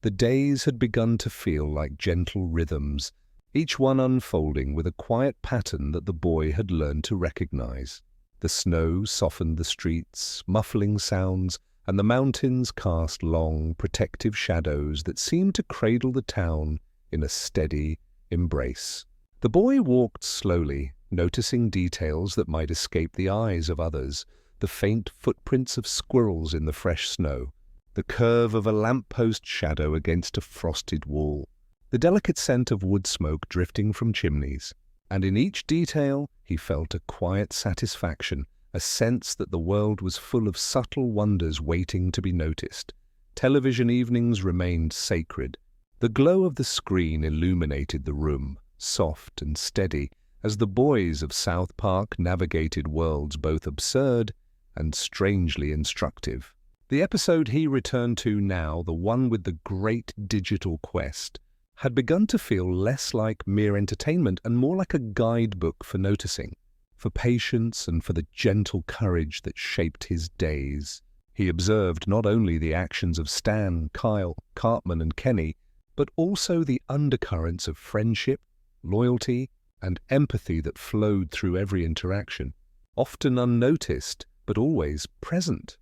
The days had begun to feel like gentle rhythms, each one unfolding with a quiet pattern that the boy had learned to recognize. The snow softened the streets, muffling sounds, and the mountains cast long, protective shadows that seemed to cradle the town in a steady embrace. The boy walked slowly, noticing details that might escape the eyes of others, the faint footprints of squirrels in the fresh snow, the curve of a lamppost shadow against a frosted wall, the delicate scent of wood smoke drifting from chimneys. And in each detail he felt a quiet satisfaction, a sense that the world was full of subtle wonders waiting to be noticed. Television evenings remained sacred. The glow of the screen illuminated the room, soft and steady, as the boys of South Park navigated worlds both absurd and strangely instructive. The episode he returned to now, the one with the great digital quest, had begun to feel less like mere entertainment and more like a guidebook for noticing, for patience and for the gentle courage that shaped his days. He observed not only the actions of Stan, Kyle, Cartman, and Kenny, but also the undercurrents of friendship, loyalty, and empathy that flowed through every interaction, often unnoticed but always present.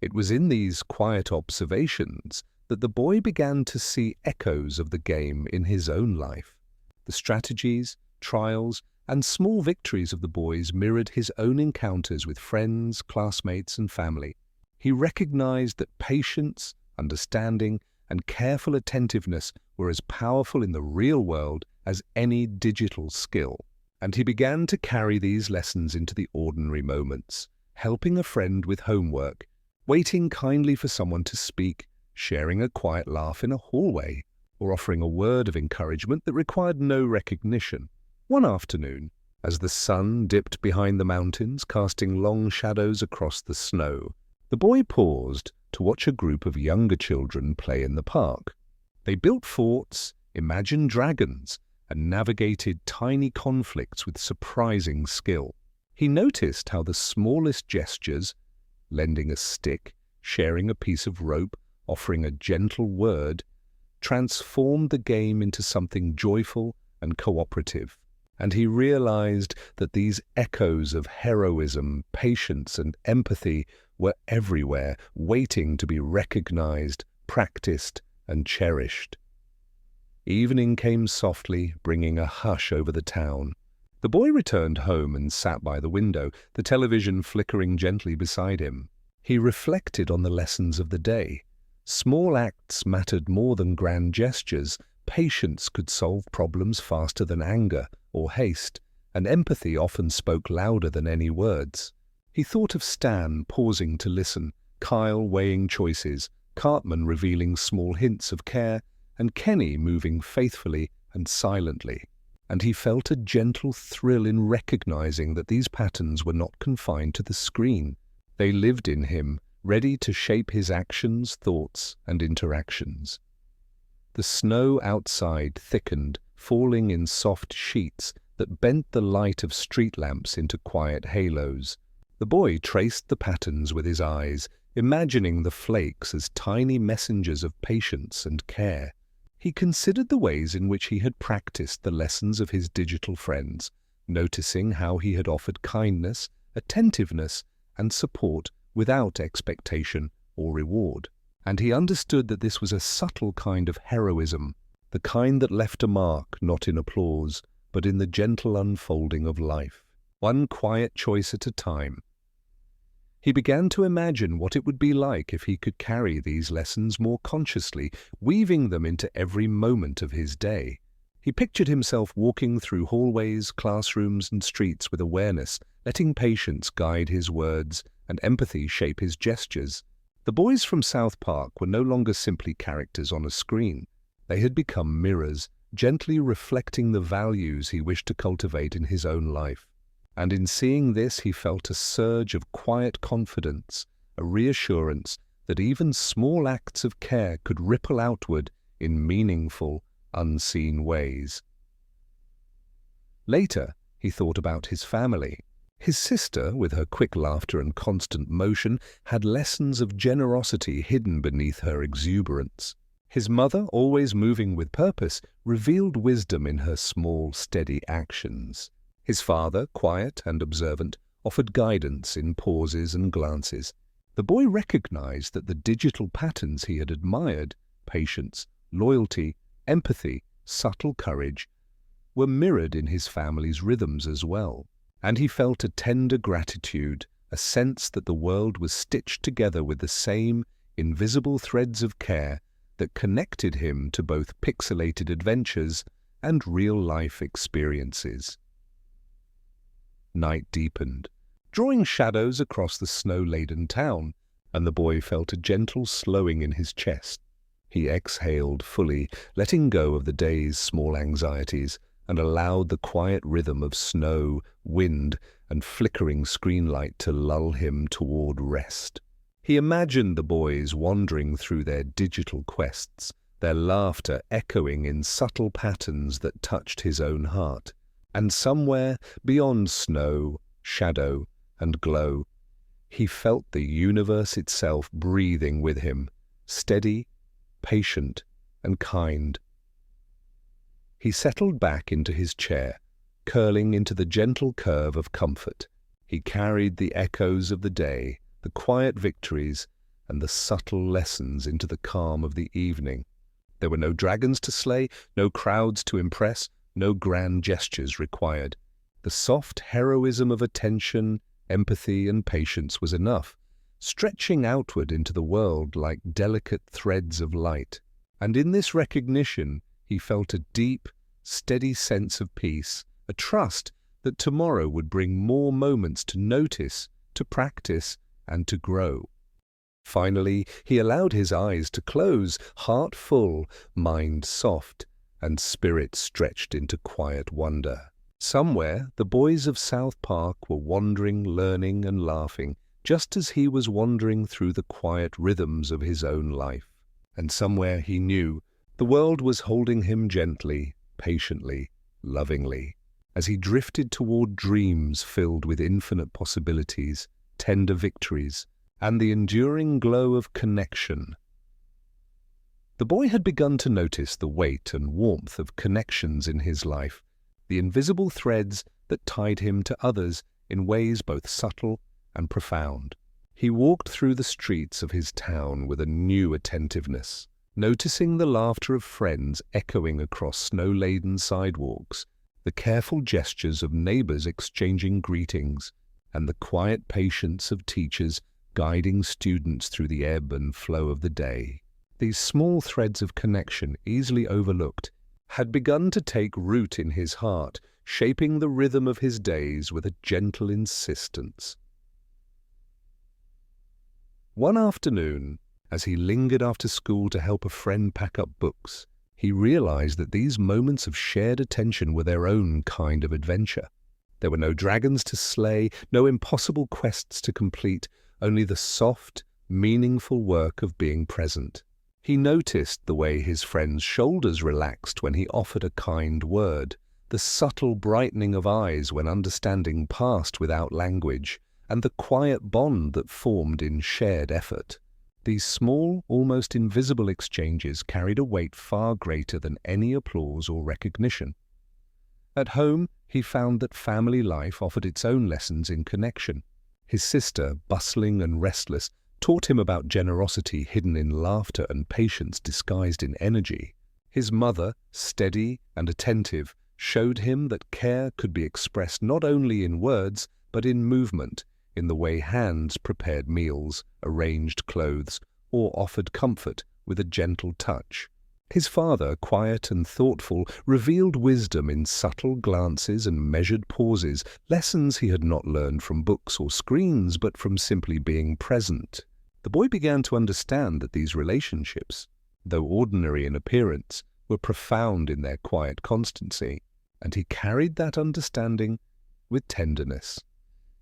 It was in these quiet observations that the boy began to see echoes of the game in his own life. The strategies, trials, and small victories of the boys mirrored his own encounters with friends, classmates, and family. He recognized that patience, understanding, and careful attentiveness were as powerful in the real world as any digital skill. And he began to carry these lessons into the ordinary moments, helping a friend with homework, waiting kindly for someone to speak, sharing a quiet laugh in a hallway, or offering a word of encouragement that required no recognition. One afternoon, as the sun dipped behind the mountains, casting long shadows across the snow, the boy paused to watch a group of younger children play in the park. They built forts, imagined dragons, and navigated tiny conflicts with surprising skill. He noticed how the smallest gestures, lending a stick, sharing a piece of rope, offering a gentle word, transformed the game into something joyful and cooperative. And he realized that these echoes of heroism, patience, and empathy were everywhere, waiting to be recognized, practiced, and cherished. Evening came softly, bringing a hush over the town. The boy returned home and sat by the window, the television flickering gently beside him. He reflected on the lessons of the day. Small acts mattered more than grand gestures. Patience could solve problems faster than anger or haste, and empathy often spoke louder than any words. He thought of Stan pausing to listen, Kyle weighing choices, Cartman revealing small hints of care, and Kenny moving faithfully and silently. And he felt a gentle thrill in recognizing that these patterns were not confined to the screen. They lived in him, ready to shape his actions, thoughts, and interactions. The snow outside thickened, falling in soft sheets that bent the light of street lamps into quiet halos. The boy traced the patterns with his eyes, imagining the flakes as tiny messengers of patience and care. He considered the ways in which he had practiced the lessons of his digital friends, noticing how he had offered kindness, attentiveness, and support without expectation or reward. And he understood that this was a subtle kind of heroism, the kind that left a mark not in applause, but in the gentle unfolding of life, one quiet choice at a time. He began to imagine what it would be like if he could carry these lessons more consciously, weaving them into every moment of his day. He pictured himself walking through hallways, classrooms, and streets with awareness, letting patience guide his words and empathy shape his gestures. The boys from South Park were no longer simply characters on a screen. They had become mirrors, gently reflecting the values he wished to cultivate in his own life. And in seeing this, he felt a surge of quiet confidence, a reassurance that even small acts of care could ripple outward in meaningful, unseen ways. Later, he thought about his family. His sister, with her quick laughter and constant motion, had lessons of generosity hidden beneath her exuberance. His mother, always moving with purpose, revealed wisdom in her small, steady actions. His father, quiet and observant, offered guidance in pauses and glances. The boy recognized that the digital patterns he had admired, patience, loyalty, empathy, subtle courage, were mirrored in his family's rhythms as well. And he felt a tender gratitude, a sense that the world was stitched together with the same invisible threads of care that connected him to both pixelated adventures and real-life experiences. Night deepened, drawing shadows across the snow-laden town, and the boy felt a gentle slowing in his chest. He exhaled fully, letting go of the day's small anxieties, and allowed the quiet rhythm of snow, wind, and flickering screen light to lull him toward rest. He imagined the boys wandering through their digital quests, their laughter echoing in subtle patterns that touched his own heart. And somewhere, beyond snow, shadow, and glow, he felt the universe itself breathing with him, steady, patient, and kind. He settled back into his chair, curling into the gentle curve of comfort. He carried the echoes of the day, the quiet victories, and the subtle lessons into the calm of the evening. There were no dragons to slay, no crowds to impress, no grand gestures required. The soft heroism of attention, empathy, and patience was enough, stretching outward into the world like delicate threads of light. And in this recognition, he felt a deep, steady sense of peace, a trust that tomorrow would bring more moments to notice, to practice, and to grow. Finally, he allowed his eyes to close, heart full, mind soft, and spirit stretched into quiet wonder. Somewhere, the boys of South Park were wandering, learning, and laughing, just as he was wandering through the quiet rhythms of his own life. And somewhere, he knew, the world was holding him gently, patiently, lovingly. as he drifted toward dreams filled with infinite possibilities, tender victories, and the enduring glow of connection. The boy had begun to notice the weight and warmth of connections in his life, the invisible threads that tied him to others in ways both subtle and profound. He walked through the streets of his town with a new attentiveness, noticing the laughter of friends echoing across snow-laden sidewalks, the careful gestures of neighbors exchanging greetings, and the quiet patience of teachers guiding students through the ebb and flow of the day. These small threads of connection, easily overlooked, had begun to take root in his heart, shaping the rhythm of his days with a gentle insistence. One afternoon, as he lingered after school to help a friend pack up books, he realized that these moments of shared attention were their own kind of adventure. There were no dragons to slay, no impossible quests to complete, only the soft, meaningful work of being present. He noticed the way his friend's shoulders relaxed when he offered a kind word, the subtle brightening of eyes when understanding passed without language, and the quiet bond that formed in shared effort. These small, almost invisible exchanges carried a weight far greater than any applause or recognition. At home, he found that family life offered its own lessons in connection. His sister, bustling and restless, taught him about generosity hidden in laughter and patience disguised in energy. His mother, steady and attentive, showed him that care could be expressed not only in words, but in movement, in the way hands prepared meals, arranged clothes, or offered comfort with a gentle touch. His father, quiet and thoughtful, revealed wisdom in subtle glances and measured pauses, lessons he had not learned from books or screens, but from simply being present. The boy began to understand that these relationships, though ordinary in appearance, were profound in their quiet constancy, and he carried that understanding with tenderness.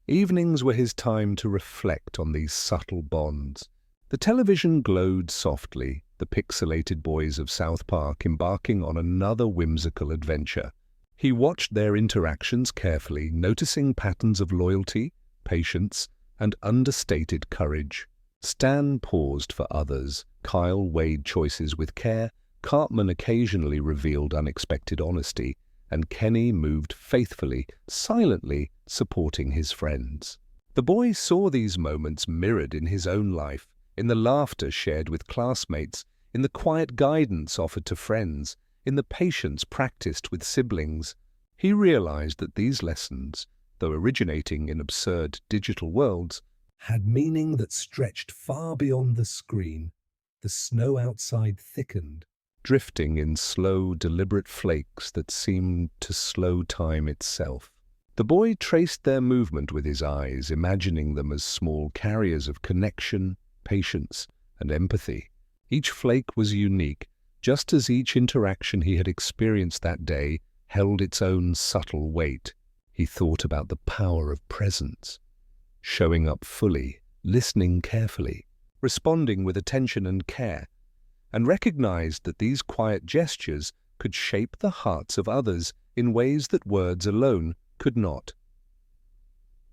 Evenings were his time to reflect on these subtle bonds. The television glowed softly, the pixelated boys of South Park embarking on another whimsical adventure. He watched their interactions carefully, noticing patterns of loyalty, patience, and understated courage. Stan paused for others, Kyle weighed choices with care, Cartman occasionally revealed unexpected honesty, and Kenny moved faithfully, silently supporting his friends. The boy saw these moments mirrored in his own life, in the laughter shared with classmates, in the quiet guidance offered to friends, in the patience practiced with siblings. He realized that these lessons, though originating in absurd digital worlds, had meaning that stretched far beyond the screen. The snow outside thickened, drifting in slow, deliberate flakes that seemed to slow time itself. The boy traced their movement with his eyes, imagining them as small carriers of connection, patience, and empathy. Each flake was unique, just as each interaction he had experienced that day held its own subtle weight. He thought about the power of presence, showing up fully, listening carefully, responding with attention and care, and recognized that these quiet gestures could shape the hearts of others in ways that words alone could not.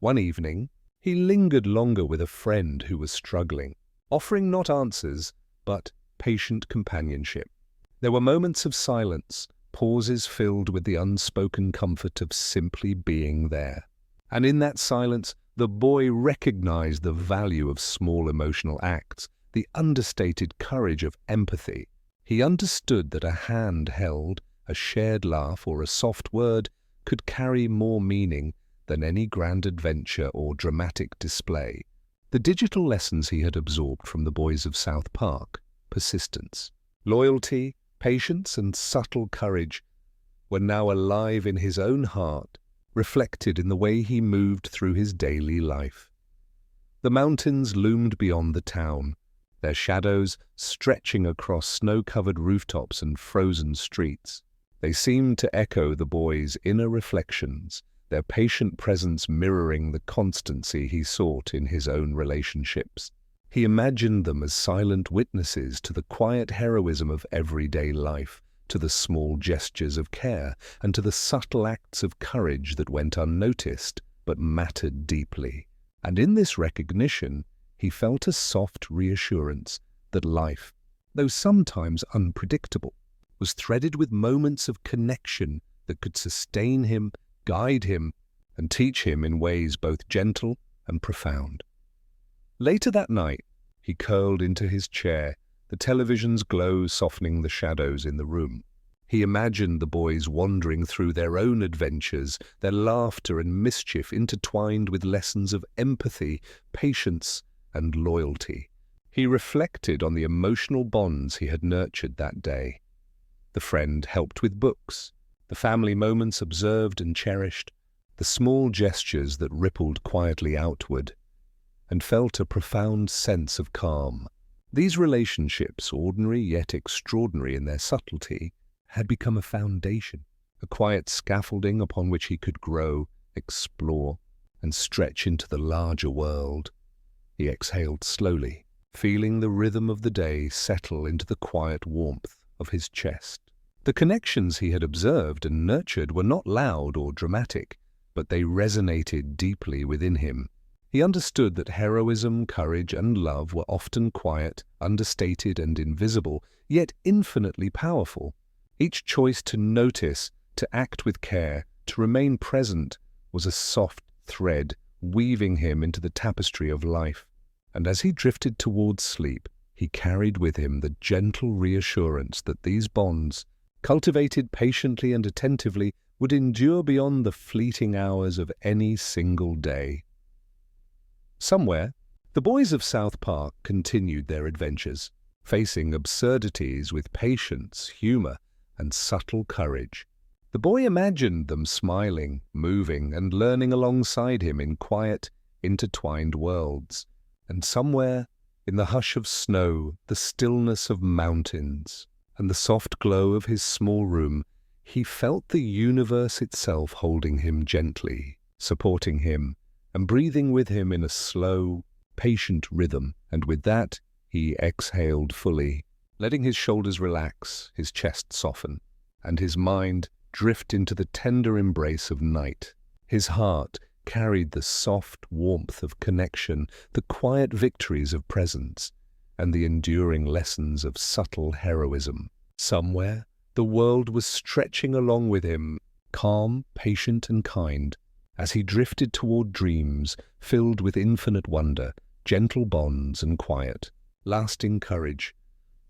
One evening, he lingered longer with a friend who was struggling, offering not answers, but patient companionship. There were moments of silence, pauses filled with the unspoken comfort of simply being there. And in that silence, the boy recognized the value of small emotional acts, the understated courage of empathy. He understood that a hand held, a shared laugh, or a soft word could carry more meaning than any grand adventure or dramatic display. The digital lessons he had absorbed from the boys of South Park, persistence, loyalty, patience, and subtle courage, were now alive in his own heart, reflected in the way he moved through his daily life. The mountains loomed beyond the town, their shadows stretching across snow-covered rooftops and frozen streets. They seemed to echo the boy's inner reflections, their patient presence mirroring the constancy he sought in his own relationships. He imagined them as silent witnesses to the quiet heroism of everyday life, to the small gestures of care, and to the subtle acts of courage that went unnoticed but mattered deeply. And in this recognition, he felt a soft reassurance that life, though sometimes unpredictable, was threaded with moments of connection that could sustain him, guide him, and teach him in ways both gentle and profound. Later that night, he curled into his chair, the television's glow softening the shadows in the room. He imagined the boys wandering through their own adventures, their laughter and mischief intertwined with lessons of empathy, patience, and loyalty. He reflected on the emotional bonds he had nurtured that day. The friend helped with books, the family moments observed and cherished, the small gestures that rippled quietly outward, and felt a profound sense of calm. These relationships, ordinary yet extraordinary in their subtlety, had become a foundation, a quiet scaffolding upon which he could grow, explore, and stretch into the larger world. He exhaled slowly, feeling the rhythm of the day settle into the quiet warmth of his chest. The connections he had observed and nurtured were not loud or dramatic, but they resonated deeply within him. He understood that heroism, courage, and love were often quiet, understated, and invisible, yet infinitely powerful. Each choice to notice, to act with care, to remain present, was a soft thread weaving him into the tapestry of life. And as he drifted towards sleep, he carried with him the gentle reassurance that these bonds, cultivated patiently and attentively, would endure beyond the fleeting hours of any single day. Somewhere, the boys of South Park continued their adventures, facing absurdities with patience, humor, and subtle courage. The boy imagined them smiling, moving, and learning alongside him in quiet, intertwined worlds. And somewhere, in the hush of snow, the stillness of mountains, and the soft glow of his small room, he felt the universe itself holding him gently, supporting him, and breathing with him in a slow, patient rhythm. And with that, he exhaled fully, letting his shoulders relax, his chest soften, and his mind drift into the tender embrace of night. His heart carried the soft warmth of connection, the quiet victories of presence, and the enduring lessons of subtle heroism. Somewhere, the world was stretching along with him, calm, patient, and kind, as he drifted toward dreams filled with infinite wonder, gentle bonds, and quiet, lasting courage.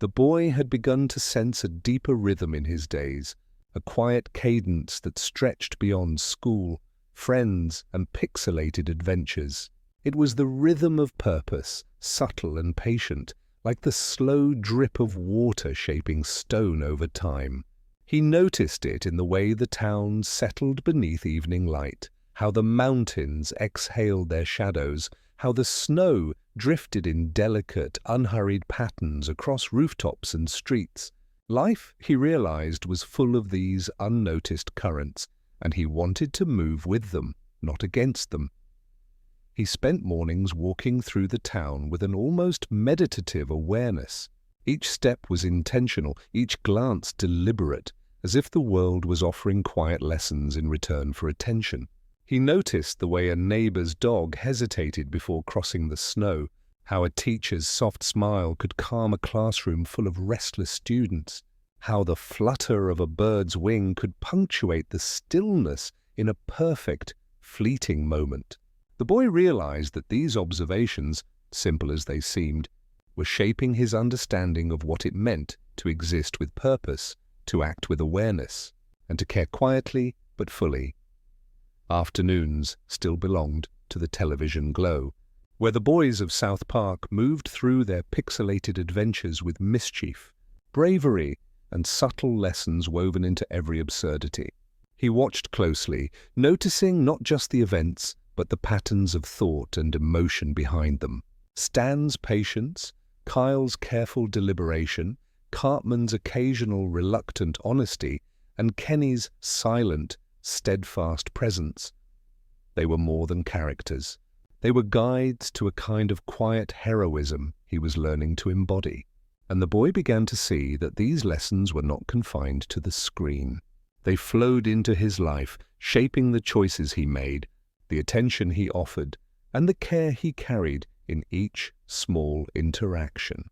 The boy had begun to sense a deeper rhythm in his days, a quiet cadence that stretched beyond school, friends, and pixelated adventures. It was the rhythm of purpose, subtle and patient, like the slow drip of water shaping stone over time. He noticed it in the way the town settled beneath evening light, how the mountains exhaled their shadows, how the snow drifted in delicate, unhurried patterns across rooftops and streets. Life, he realized, was full of these unnoticed currents, and he wanted to move with them, not against them. He spent mornings walking through the town with an almost meditative awareness. Each step was intentional, each glance deliberate, as if the world was offering quiet lessons in return for attention. He noticed the way a neighbor's dog hesitated before crossing the snow, how a teacher's soft smile could calm a classroom full of restless students, how the flutter of a bird's wing could punctuate the stillness in a perfect, fleeting moment. The boy realized that these observations, simple as they seemed, were shaping his understanding of what it meant to exist with purpose, to act with awareness, and to care quietly but fully. Afternoons still belonged to the television glow, where the boys of South Park moved through their pixelated adventures with mischief, bravery, and subtle lessons woven into every absurdity. He watched closely, noticing not just the events, but the patterns of thought and emotion behind them. Stan's patience, Kyle's careful deliberation, Cartman's occasional reluctant honesty, and Kenny's silent, steadfast presence. They were more than characters. They were guides to a kind of quiet heroism he was learning to embody. and the boy began to see that these lessons were not confined to the screen. They flowed into his life, shaping the choices he made, the attention he offered, and the care he carried in each small interaction.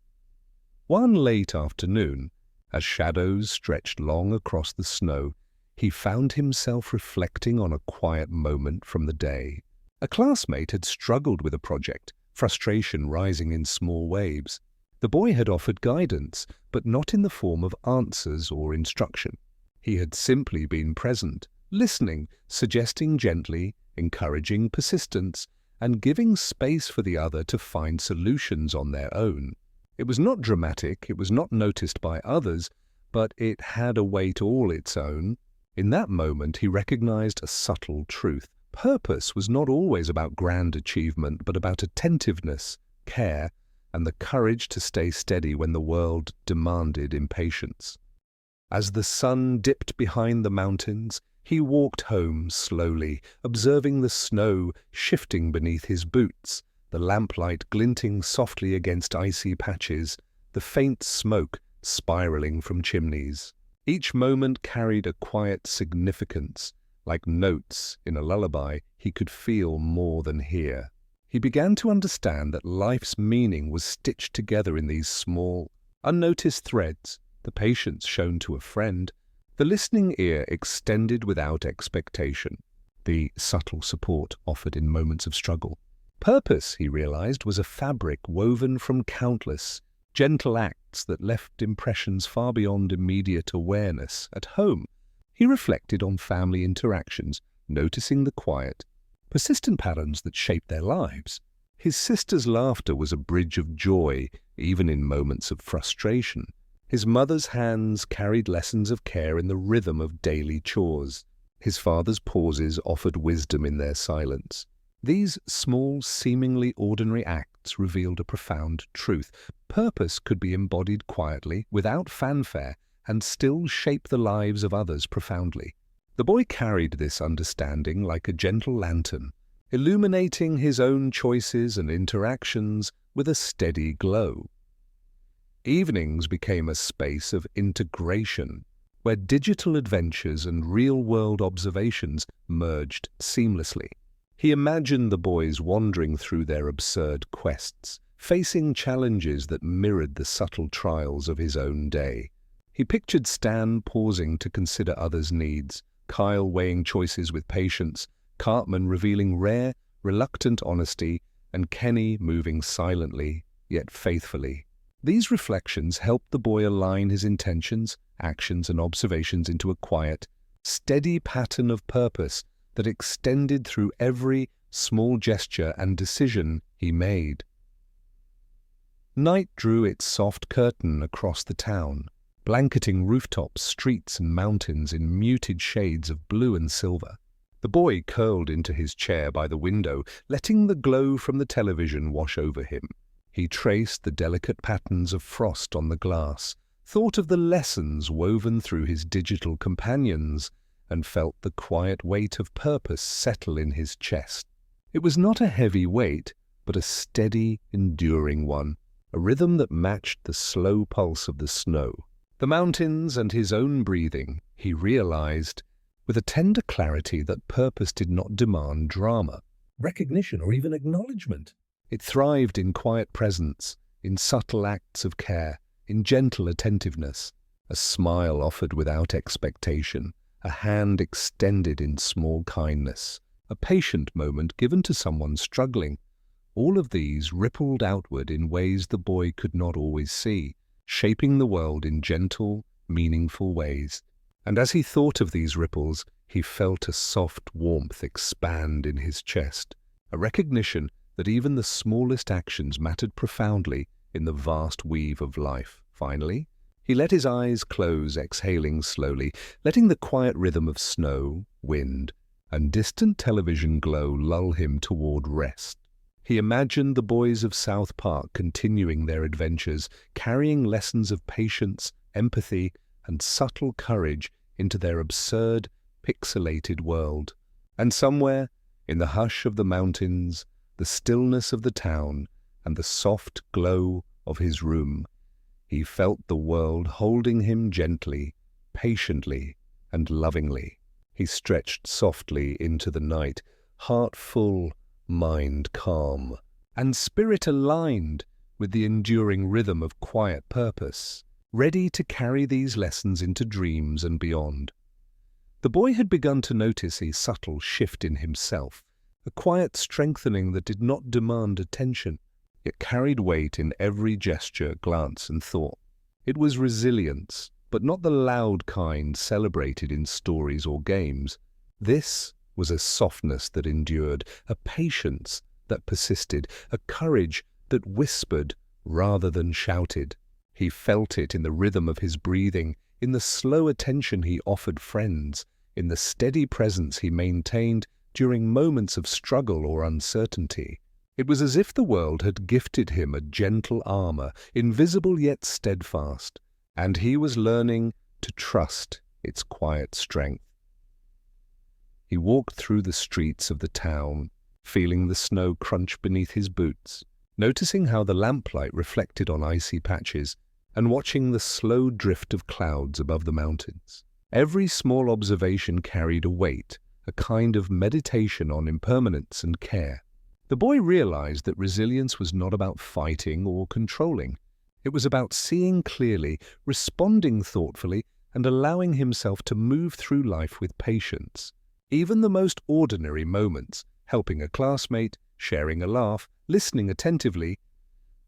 One late afternoon, as shadows stretched long across the snow, he found himself reflecting on a quiet moment from the day. A classmate had struggled with a project, frustration rising in small waves. The boy had offered guidance, but not in the form of answers or instruction. He had simply been present, listening, suggesting gently, encouraging persistence, and giving space for the other to find solutions on their own. It was not dramatic, it was not noticed by others, but it had a weight all its own. In that moment, he recognized a subtle truth. Purpose was not always about grand achievement, but about attentiveness, care, and the courage to stay steady when the world demanded impatience. As the sun dipped behind the mountains, he walked home slowly, observing the snow shifting beneath his boots, the lamplight glinting softly against icy patches, the faint smoke spiraling from chimneys. Each moment carried a quiet significance. Like notes in a lullaby, he could feel more than hear. He began to understand that life's meaning was stitched together in these small, unnoticed threads, the patience shown to a friend, the listening ear extended without expectation, the subtle support offered in moments of struggle. Purpose, he realized, was a fabric woven from countless, gentle acts that left impressions far beyond immediate awareness. At home, he reflected on family interactions, noticing the quiet, persistent patterns that shaped their lives. His sister's laughter was a bridge of joy, even in moments of frustration. His mother's hands carried lessons of care in the rhythm of daily chores. His father's pauses offered wisdom in their silence. These small, seemingly ordinary acts revealed a profound truth. Purpose could be embodied quietly, without fanfare, and still shape the lives of others profoundly. The boy carried this understanding like a gentle lantern, illuminating his own choices and interactions with a steady glow. Evenings became a space of integration, where digital adventures and real-world observations merged seamlessly. He imagined the boys wandering through their absurd quests, facing challenges that mirrored the subtle trials of his own day. He pictured Stan pausing to consider others' needs, Kyle weighing choices with patience, Cartman revealing rare, reluctant honesty, and Kenny moving silently, yet faithfully. These reflections helped the boy align his intentions, actions, and observations into a quiet, steady pattern of purpose that extended through every small gesture and decision he made. Night drew its soft curtain across the town, blanketing rooftops, streets, and mountains in muted shades of blue and silver. The boy curled into his chair by the window, letting the glow from the television wash over him. He traced the delicate patterns of frost on the glass, thought of the lessons woven through his digital companions, and felt the quiet weight of purpose settle in his chest. It was not a heavy weight, but a steady, enduring one, a rhythm that matched the slow pulse of the snow, the mountains, and his own breathing. He realized, with a tender clarity, that purpose did not demand drama, recognition, or even acknowledgement. It thrived in quiet presence, in subtle acts of care, in gentle attentiveness, a smile offered without expectation, a hand extended in small kindness, a patient moment given to someone struggling. All of these rippled outward in ways the boy could not always see, shaping the world in gentle, meaningful ways. And as he thought of these ripples, he felt a soft warmth expand in his chest, a recognition that even the smallest actions mattered profoundly in the vast weave of life. Finally, he let his eyes close, exhaling slowly, letting the quiet rhythm of snow, wind, and distant television glow lull him toward rest. He imagined the boys of South Park continuing their adventures, carrying lessons of patience, empathy, and subtle courage into their absurd, pixelated world. And somewhere, in the hush of the mountains, the stillness of the town, and the soft glow of his room, He felt the world holding him gently, patiently, and lovingly. He stretched softly into the night, heart full, mind calm, and spirit aligned with the enduring rhythm of quiet purpose, ready to carry these lessons into dreams and beyond. The boy had begun to notice a subtle shift in himself, a quiet strengthening that did not demand attention, yet carried weight in every gesture, glance, and thought. It was resilience, but not the loud kind celebrated in stories or games. This was a softness that endured, a patience that persisted, a courage that whispered rather than shouted. He felt it in the rhythm of his breathing, in the slow attention he offered friends, in the steady presence he maintained during moments of struggle or uncertainty. It was as if the world had gifted him a gentle armor, invisible yet steadfast, and he was learning to trust its quiet strength. He walked through the streets of the town, feeling the snow crunch beneath his boots, noticing how the lamplight reflected on icy patches, and watching the slow drift of clouds above the mountains. Every small observation carried a weight, a kind of meditation on impermanence and care. The boy realized that resilience was not about fighting or controlling. It was about seeing clearly, responding thoughtfully, and allowing himself to move through life with patience. Even the most ordinary moments, helping a classmate, sharing a laugh, listening attentively,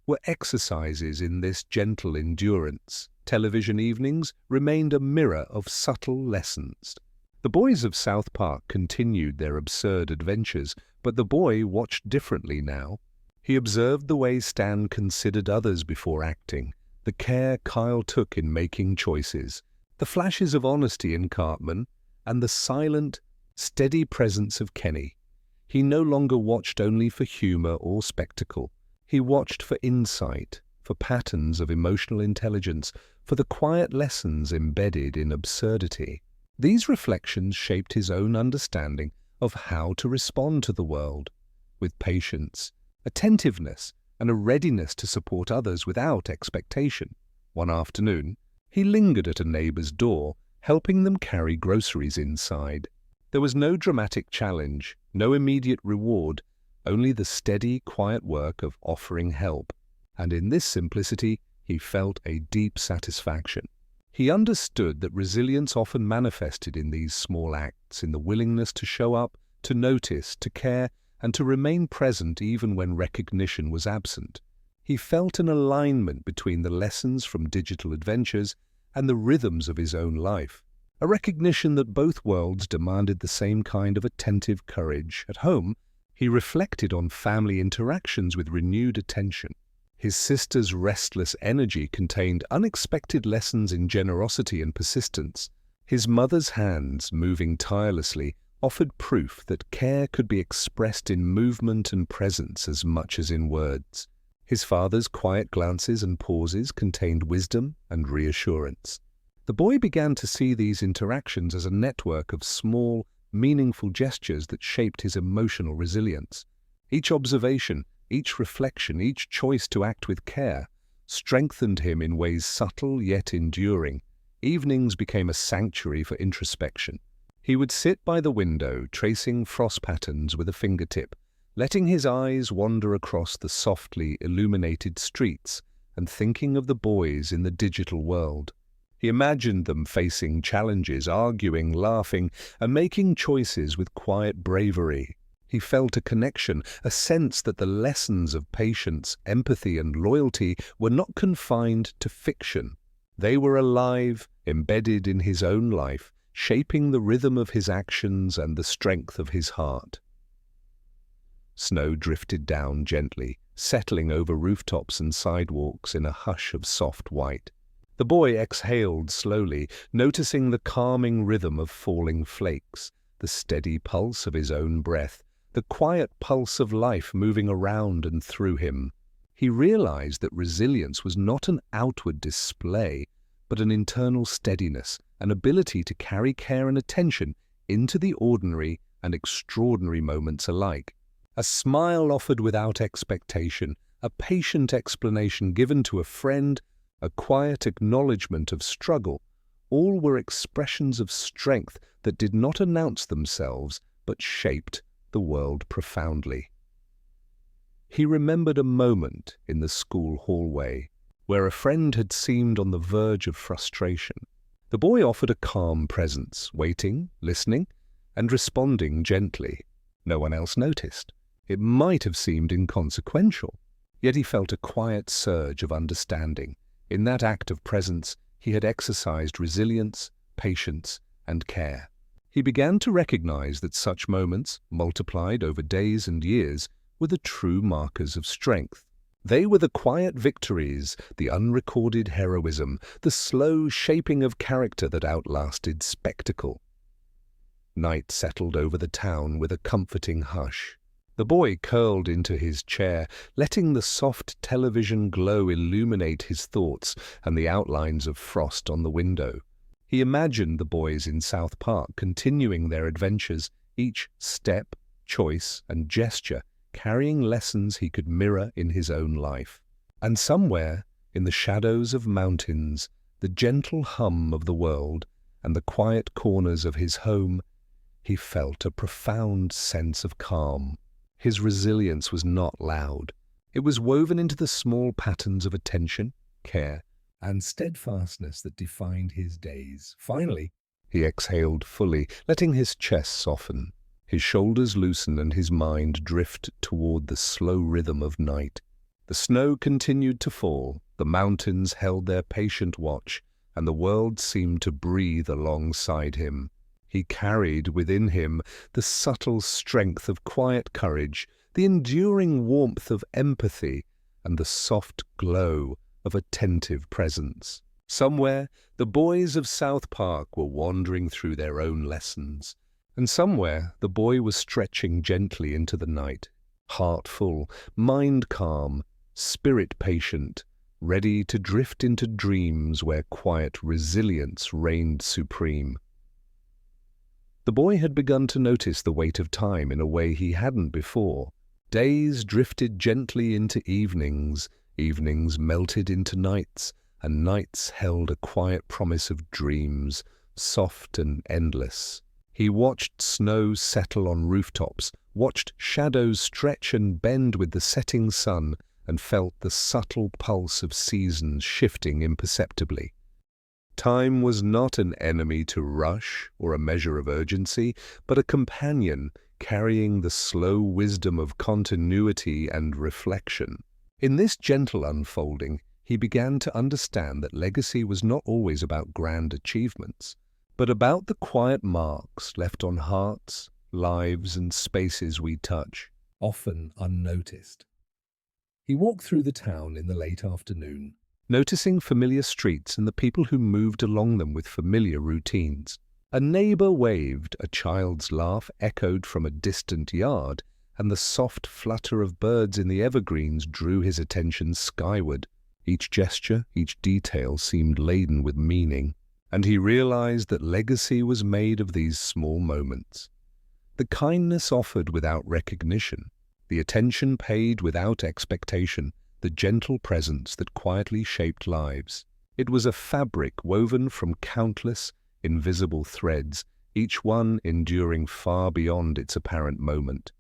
were exercises in this gentle endurance. Television evenings remained a mirror of subtle lessons. The boys of South Park continued their absurd adventures, but the boy watched differently now. He observed the way Stan considered others before acting, the care Kyle took in making choices, the flashes of honesty in Cartman, and the silent, steady presence of Kenny. He no longer watched only for humor or spectacle. He watched for insight, for patterns of emotional intelligence, for the quiet lessons embedded in absurdity. These reflections shaped his own understanding of how to respond to the world, with patience, attentiveness, and a readiness to support others without expectation. One afternoon, he lingered at a neighbor's door, helping them carry groceries inside. There was no dramatic challenge, no immediate reward, only the steady, quiet work of offering help. And in this simplicity, he felt a deep satisfaction. He understood that resilience often manifested in these small acts, in the willingness to show up, to notice, to care, and to remain present even when recognition was absent. He felt an alignment between the lessons from digital adventures and the rhythms of his own life, a recognition that both worlds demanded the same kind of attentive courage. At home, he reflected on family interactions with renewed attention. His sister's restless energy contained unexpected lessons in generosity and persistence. His mother's hands, moving tirelessly, offered proof that care could be expressed in movement and presence as much as in words. His father's quiet glances and pauses contained wisdom and reassurance. The boy began to see these interactions as a network of small, meaningful gestures that shaped his emotional resilience. Each observation, each reflection, each choice to act with care strengthened him in ways subtle yet enduring. Evenings became a sanctuary for introspection. He would sit by the window, tracing frost patterns with a fingertip, letting his eyes wander across the softly illuminated streets and thinking of the boys in the digital world. He imagined them facing challenges, arguing, laughing, and making choices with quiet bravery. He felt a connection, a sense that the lessons of patience, empathy, and loyalty were not confined to fiction. They were alive, embedded in his own life, shaping the rhythm of his actions and the strength of his heart. Snow drifted down gently, settling over rooftops and sidewalks in a hush of soft white. The boy exhaled slowly, noticing the calming rhythm of falling flakes, the steady pulse of his own breath, the quiet pulse of life moving around and through him. He realized that resilience was not an outward display, but an internal steadiness, an ability to carry care and attention into the ordinary and extraordinary moments alike. A smile offered without expectation, a patient explanation given to a friend, a quiet acknowledgement of struggle. All were expressions of strength that did not announce themselves but shaped the world profoundly. He remembered a moment in the school hallway where a friend had seemed on the verge of frustration. The boy offered a calm presence, waiting, listening, and responding gently. No one else noticed. It might have seemed inconsequential, yet he felt a quiet surge of understanding. In that act of presence, he had exercised resilience, patience, and care. He began to recognize that such moments, multiplied over days and years, were the true markers of strength. They were the quiet victories, the unrecorded heroism, the slow shaping of character that outlasted spectacle. Night settled over the town with a comforting hush. The boy curled into his chair, letting the soft television glow illuminate his thoughts and the outlines of frost on the window. He imagined the boys in South Park continuing their adventures, each step, choice, and gesture carrying lessons he could mirror in his own life. And somewhere, in the shadows of mountains, the gentle hum of the world, and the quiet corners of his home, he felt a profound sense of calm. His resilience was not loud. It was woven into the small patterns of attention, care, and steadfastness that defined his days. Finally, he exhaled fully, letting his chest soften, his shoulders loosen and his mind drift toward the slow rhythm of night. The snow continued to fall, the mountains held their patient watch, and the world seemed to breathe alongside him. He carried within him the subtle strength of quiet courage, the enduring warmth of empathy, and the soft glow of attentive presence. Somewhere, the boys of South Park were wandering through their own lessons, and somewhere the boy was stretching gently into the night, heart full, mind calm, spirit patient, ready to drift into dreams where quiet resilience reigned supreme. The boy had begun to notice the weight of time in a way he hadn't before. Days drifted gently into evenings, evenings melted into nights, and nights held a quiet promise of dreams, soft and endless. He watched snow settle on rooftops, watched shadows stretch and bend with the setting sun, and felt the subtle pulse of seasons shifting imperceptibly. Time was not an enemy to rush or a measure of urgency, but a companion carrying the slow wisdom of continuity and reflection. In this gentle unfolding, he began to understand that legacy was not always about grand achievements, but about the quiet marks left on hearts, lives, and spaces we touch, often unnoticed. He walked through the town in the late afternoon, noticing familiar streets and the people who moved along them with familiar routines. A neighbor waved, a child's laugh echoed from a distant yard, and the soft flutter of birds in the evergreens drew his attention skyward. Each gesture, each detail seemed laden with meaning, and he realized that legacy was made of these small moments. The kindness offered without recognition, the attention paid without expectation, the gentle presence that quietly shaped lives. It was a fabric woven from countless, invisible threads, each one enduring far beyond its apparent moment.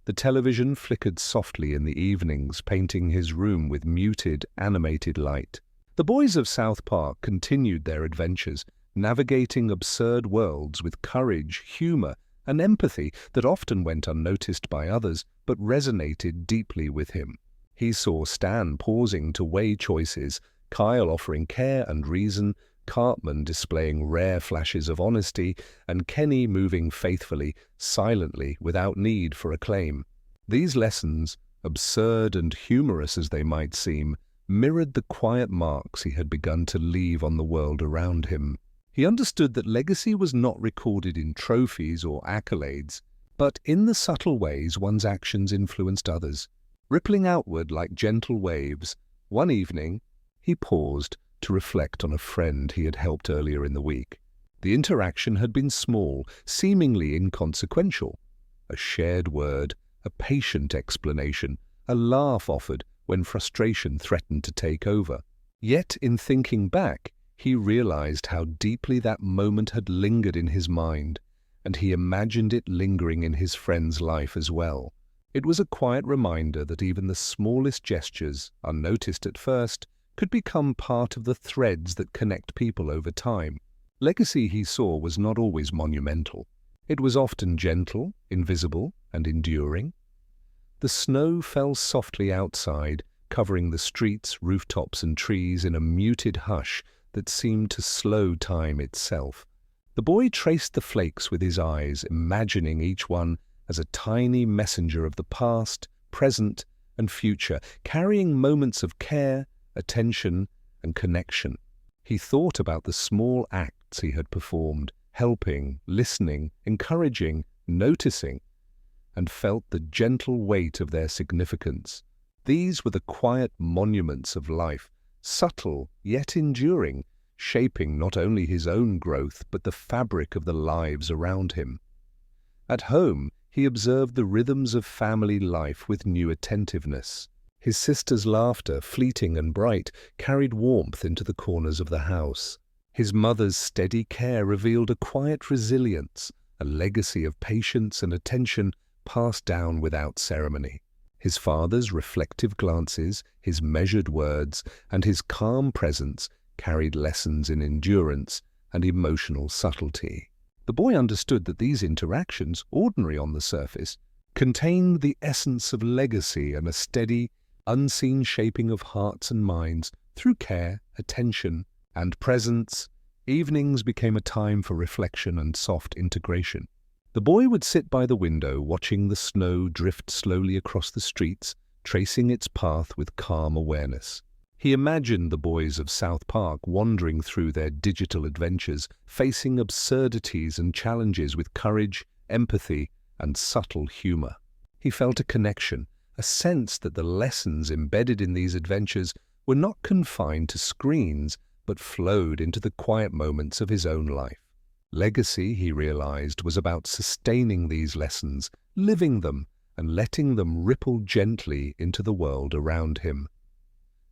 The television flickered softly in the evenings, painting his room with muted, animated light. The boys of South Park continued their adventures, navigating absurd worlds with courage, humor, and empathy that often went unnoticed by others, but resonated deeply with him. He saw Stan pausing to weigh choices, Kyle offering care and reason, Cartman displaying rare flashes of honesty, and Kenny moving faithfully, silently, without need for acclaim. These lessons, absurd and humorous as they might seem, mirrored the quiet marks he had begun to leave on the world around him. He understood that legacy was not recorded in trophies or accolades, but in the subtle ways one's actions influenced others. Rippling outward like gentle waves, one evening he paused to reflect on a friend he had helped earlier in the week. The interaction had been small, seemingly inconsequential. A shared word, a patient explanation, a laugh offered when frustration threatened to take over. Yet, in thinking back, he realized how deeply that moment had lingered in his mind, and he imagined it lingering in his friend's life as well. It was a quiet reminder that even the smallest gestures, unnoticed at first, could become part of the threads that connect people over time. Legacy, he saw, was not always monumental. It was often gentle, invisible, and enduring. The snow fell softly outside, covering the streets, rooftops, and trees in a muted hush that seemed to slow time itself. The boy traced the flakes with his eyes, imagining each one as a tiny messenger of the past, present, and future, carrying moments of care, attention, and connection. He thought about the small acts he had performed, helping, listening, encouraging, noticing, and felt the gentle weight of their significance. These were the quiet monuments of life, subtle yet enduring, shaping not only his own growth but the fabric of the lives around him. At home, he observed the rhythms of family life with new attentiveness. His sister's laughter, fleeting and bright, carried warmth into the corners of the house. His mother's steady care revealed a quiet resilience, a legacy of patience and attention passed down without ceremony. His father's reflective glances, his measured words, and his calm presence carried lessons in endurance and emotional subtlety. The boy understood that these interactions, ordinary on the surface, contained the essence of legacy and a steady, unseen shaping of hearts and minds through care, attention, and presence. Evenings became a time for reflection and soft integration. The boy would sit by the window, watching the snow drift slowly across the streets, tracing its path with calm awareness. He imagined the boys of South Park wandering through their digital adventures, facing absurdities and challenges with courage, empathy, and subtle humor. He felt a connection, a sense that the lessons embedded in these adventures were not confined to screens, but flowed into the quiet moments of his own life. Legacy, he realized, was about sustaining these lessons, living them, and letting them ripple gently into the world around him.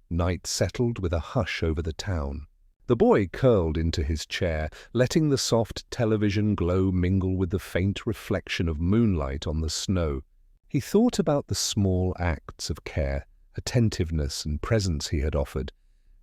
Night settled with a hush over the town. The boy curled into his chair, letting the soft television glow mingle with the faint reflection of moonlight on the snow. He thought about the small acts of care, attentiveness, and presence he had offered,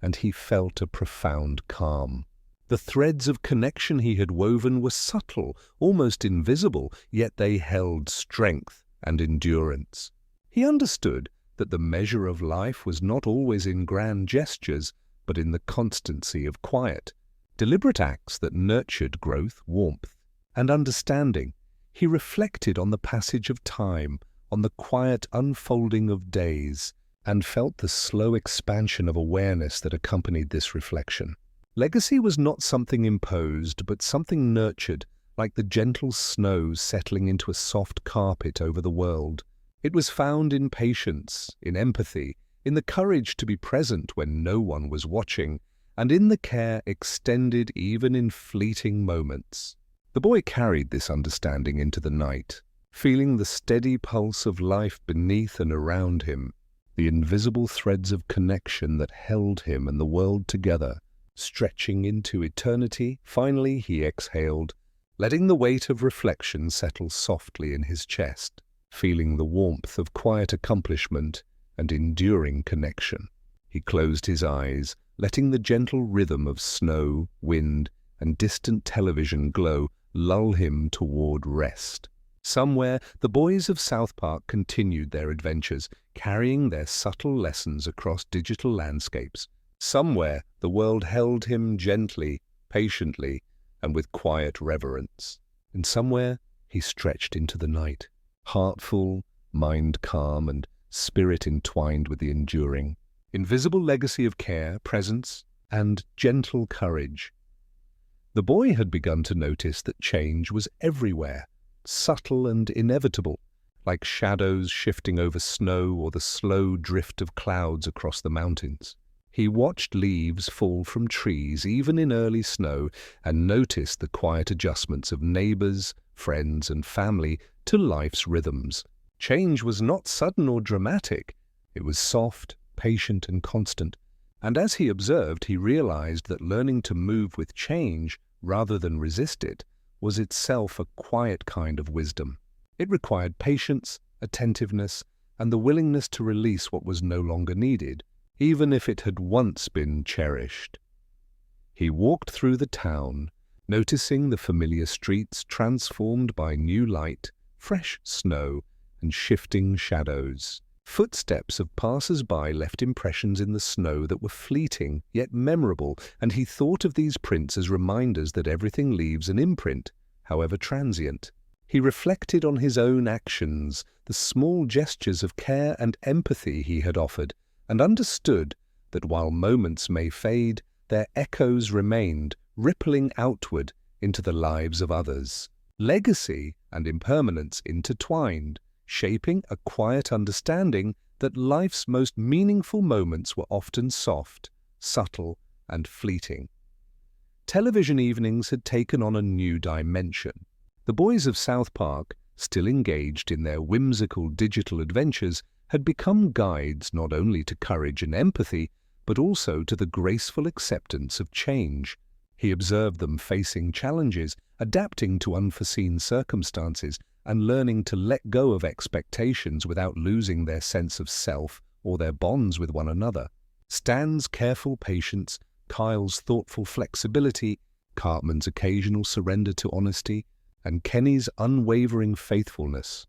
and he felt a profound calm. The threads of connection he had woven were subtle, almost invisible, yet they held strength and endurance. He understood that the measure of life was not always in grand gestures, but in the constancy of quiet, deliberate acts that nurtured growth, warmth, and understanding. He reflected on the passage of time, on the quiet unfolding of days, and felt the slow expansion of awareness that accompanied this reflection. Legacy was not something imposed, but something nurtured, like the gentle snow settling into a soft carpet over the world. It was found in patience, in empathy, in the courage to be present when no one was watching, and in the care extended even in fleeting moments. The boy carried this understanding into the night, feeling the steady pulse of life beneath and around him, the invisible threads of connection that held him and the world together, stretching into eternity. Finally he exhaled, letting the weight of reflection settle softly in his chest, feeling the warmth of quiet accomplishment and enduring connection. He closed his eyes, letting the gentle rhythm of snow, wind, and distant television glow lull him toward rest. Somewhere, the boys of South Park continued their adventures, carrying their subtle lessons across digital landscapes. Somewhere, the world held him gently, patiently, and with quiet reverence. And somewhere, he stretched into the night, heart full, mind calm, and spirit entwined with the enduring, invisible legacy of care, presence, and gentle courage. The boy had begun to notice that change was everywhere, subtle and inevitable, like shadows shifting over snow or the slow drift of clouds across the mountains. He watched leaves fall from trees even in early snow and noticed the quiet adjustments of neighbors, friends, and family to life's rhythms. Change was not sudden or dramatic. It was soft, patient, and constant, And as he observed, he realized that learning to move with change rather than resist it was itself a quiet kind of wisdom. It required patience, attentiveness, and the willingness to release what was no longer needed, even if it had once been cherished. He walked through the town, noticing the familiar streets transformed by new light, fresh snow, and shifting shadows. Footsteps of passers-by left impressions in the snow that were fleeting yet memorable, and he thought of these prints as reminders that everything leaves an imprint, however transient. He reflected on his own actions, the small gestures of care and empathy he had offered, and understood that while moments may fade, their echoes remained, rippling outward into the lives of others. Legacy and impermanence intertwined, shaping a quiet understanding that life's most meaningful moments were often soft, subtle, and fleeting. Television evenings had taken on a new dimension. The boys of South Park, still engaged in their whimsical digital adventures, had become guides not only to courage and empathy, but also to the graceful acceptance of change. He observed them facing challenges, adapting to unforeseen circumstances, and learning to let go of expectations without losing their sense of self or their bonds with one another. Stan's careful patience, Kyle's thoughtful flexibility, Cartman's occasional surrender to honesty, and Kenny's unwavering faithfulness.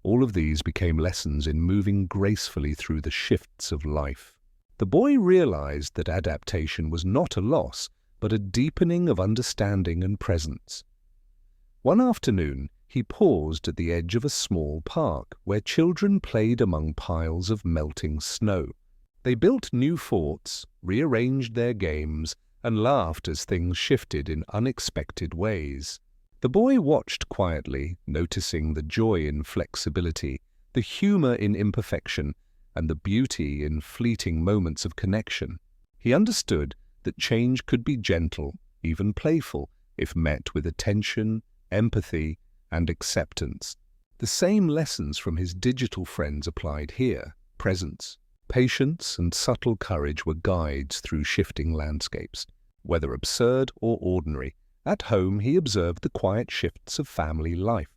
All of these became lessons in moving gracefully through the shifts of life. The boy realized that adaptation was not a loss, but a deepening of understanding and presence. One afternoon, he paused at the edge of a small park where children played among piles of melting snow. They built new forts, rearranged their games, and laughed as things shifted in unexpected ways. The boy watched quietly, noticing the joy in flexibility, the humor in imperfection, and the beauty in fleeting moments of connection. He understood that change could be gentle, even playful, if met with attention, empathy, and acceptance. The same lessons from his digital friends applied here. Presence, patience, and subtle courage were guides through shifting landscapes, whether absurd or ordinary. At home, he observed the quiet shifts of family life.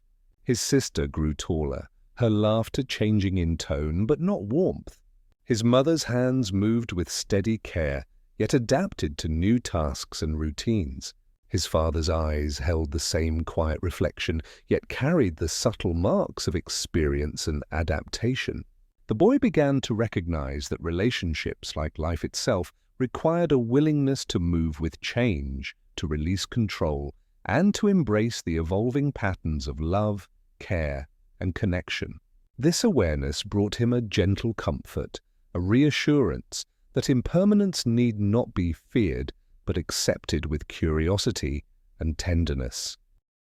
His sister grew taller, her laughter changing in tone but not warmth. His mother's hands moved with steady care, yet adapted to new tasks and routines. His father's eyes held the same quiet reflection, yet carried the subtle marks of experience and adaptation. The boy began to recognize that relationships, like life itself, required a willingness to move with change, to release control, and to embrace the evolving patterns of love, care, and connection. This awareness brought him a gentle comfort, a reassurance that impermanence need not be feared, but accepted with curiosity and tenderness.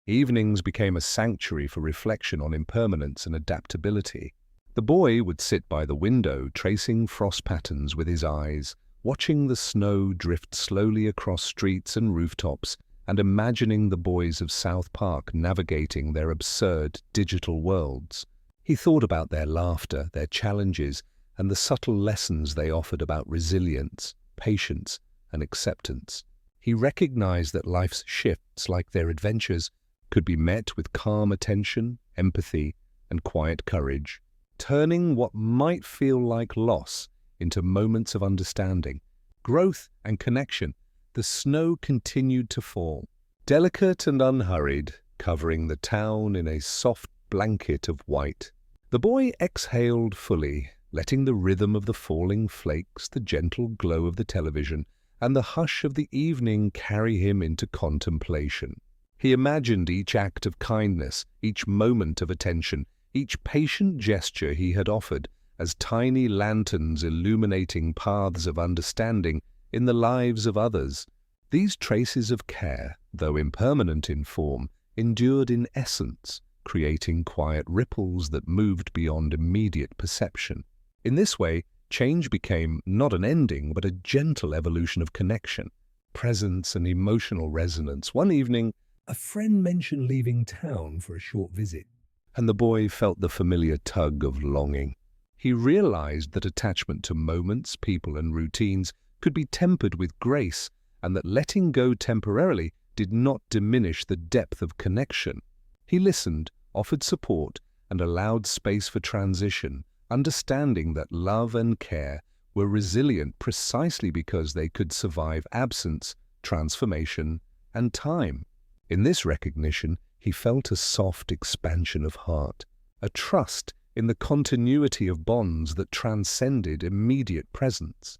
Evenings became a sanctuary for reflection on impermanence and adaptability. The boy would sit by the window, tracing frost patterns with his eyes, watching the snow drift slowly across streets and rooftops, and imagining the boys of South Park navigating their absurd digital worlds. He thought about their laughter, their challenges, and the subtle lessons they offered about resilience, patience, and acceptance. He recognized that life's shifts, like their adventures, could be met with calm attention, empathy, and quiet courage, turning what might feel like loss into moments of understanding, growth, and connection. The snow continued to fall, delicate and unhurried, covering the town in a soft blanket of white. The boy exhaled fully, letting the rhythm of the falling flakes, the gentle glow of the television, and the hush of the evening carry him into contemplation. He imagined each act of kindness, each moment of attention, each patient gesture he had offered as tiny lanterns illuminating paths of understanding in the lives of others. These traces of care, though impermanent in form, endured in essence, creating quiet ripples that moved beyond immediate perception. In this way, change became not an ending, but a gentle evolution of connection, presence, and emotional resonance. One evening, a friend mentioned leaving town for a short visit, and the boy felt the familiar tug of longing. He realized that attachment to moments, people, and routines could be tempered with grace, and that letting go temporarily did not diminish the depth of connection. He listened, offered support, and allowed space for transition, understanding that love and care were resilient precisely because they could survive absence, transformation, and time. In this recognition, he felt a soft expansion of heart, a trust in the continuity of bonds that transcended immediate presence.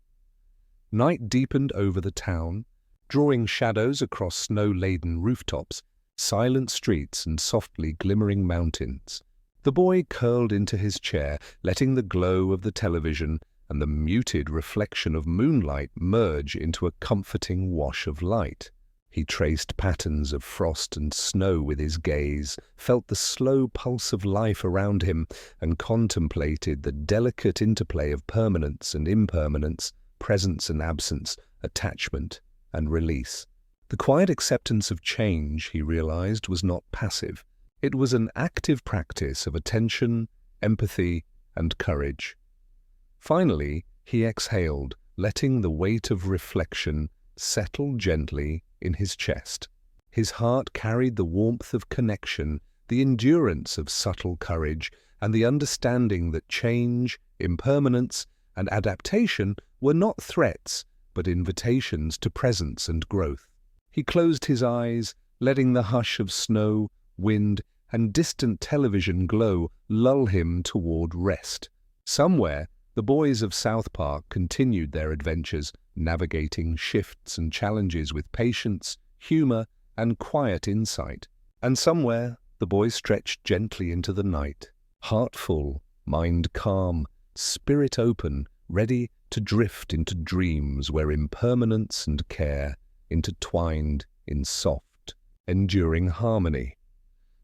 Night deepened over the town, drawing shadows across snow-laden rooftops, silent streets, and softly glimmering mountains. The boy curled into his chair, letting the glow of the television and the muted reflection of moonlight merge into a comforting wash of light. He traced patterns of frost and snow with his gaze, felt the slow pulse of life around him, and contemplated the delicate interplay of permanence and impermanence, presence and absence, attachment and release. The quiet acceptance of change, he realized, was not passive. It was an active practice of attention, empathy, and courage. Finally, he exhaled, letting the weight of reflection settle gently in his chest. His heart carried the warmth of connection, the endurance of subtle courage, and the understanding that change, impermanence, and adaptation were not threats, but invitations to presence and growth. He closed his eyes, letting the hush of snow, wind, and distant television glow lull him toward rest. Somewhere, the boys of South Park continued their adventures, navigating shifts and challenges with patience, humor, and quiet insight. And somewhere, the boy stretched gently into the night, heart full, mind calm, spirit open, ready to drift into dreams where impermanence and care intertwined in soft, enduring harmony.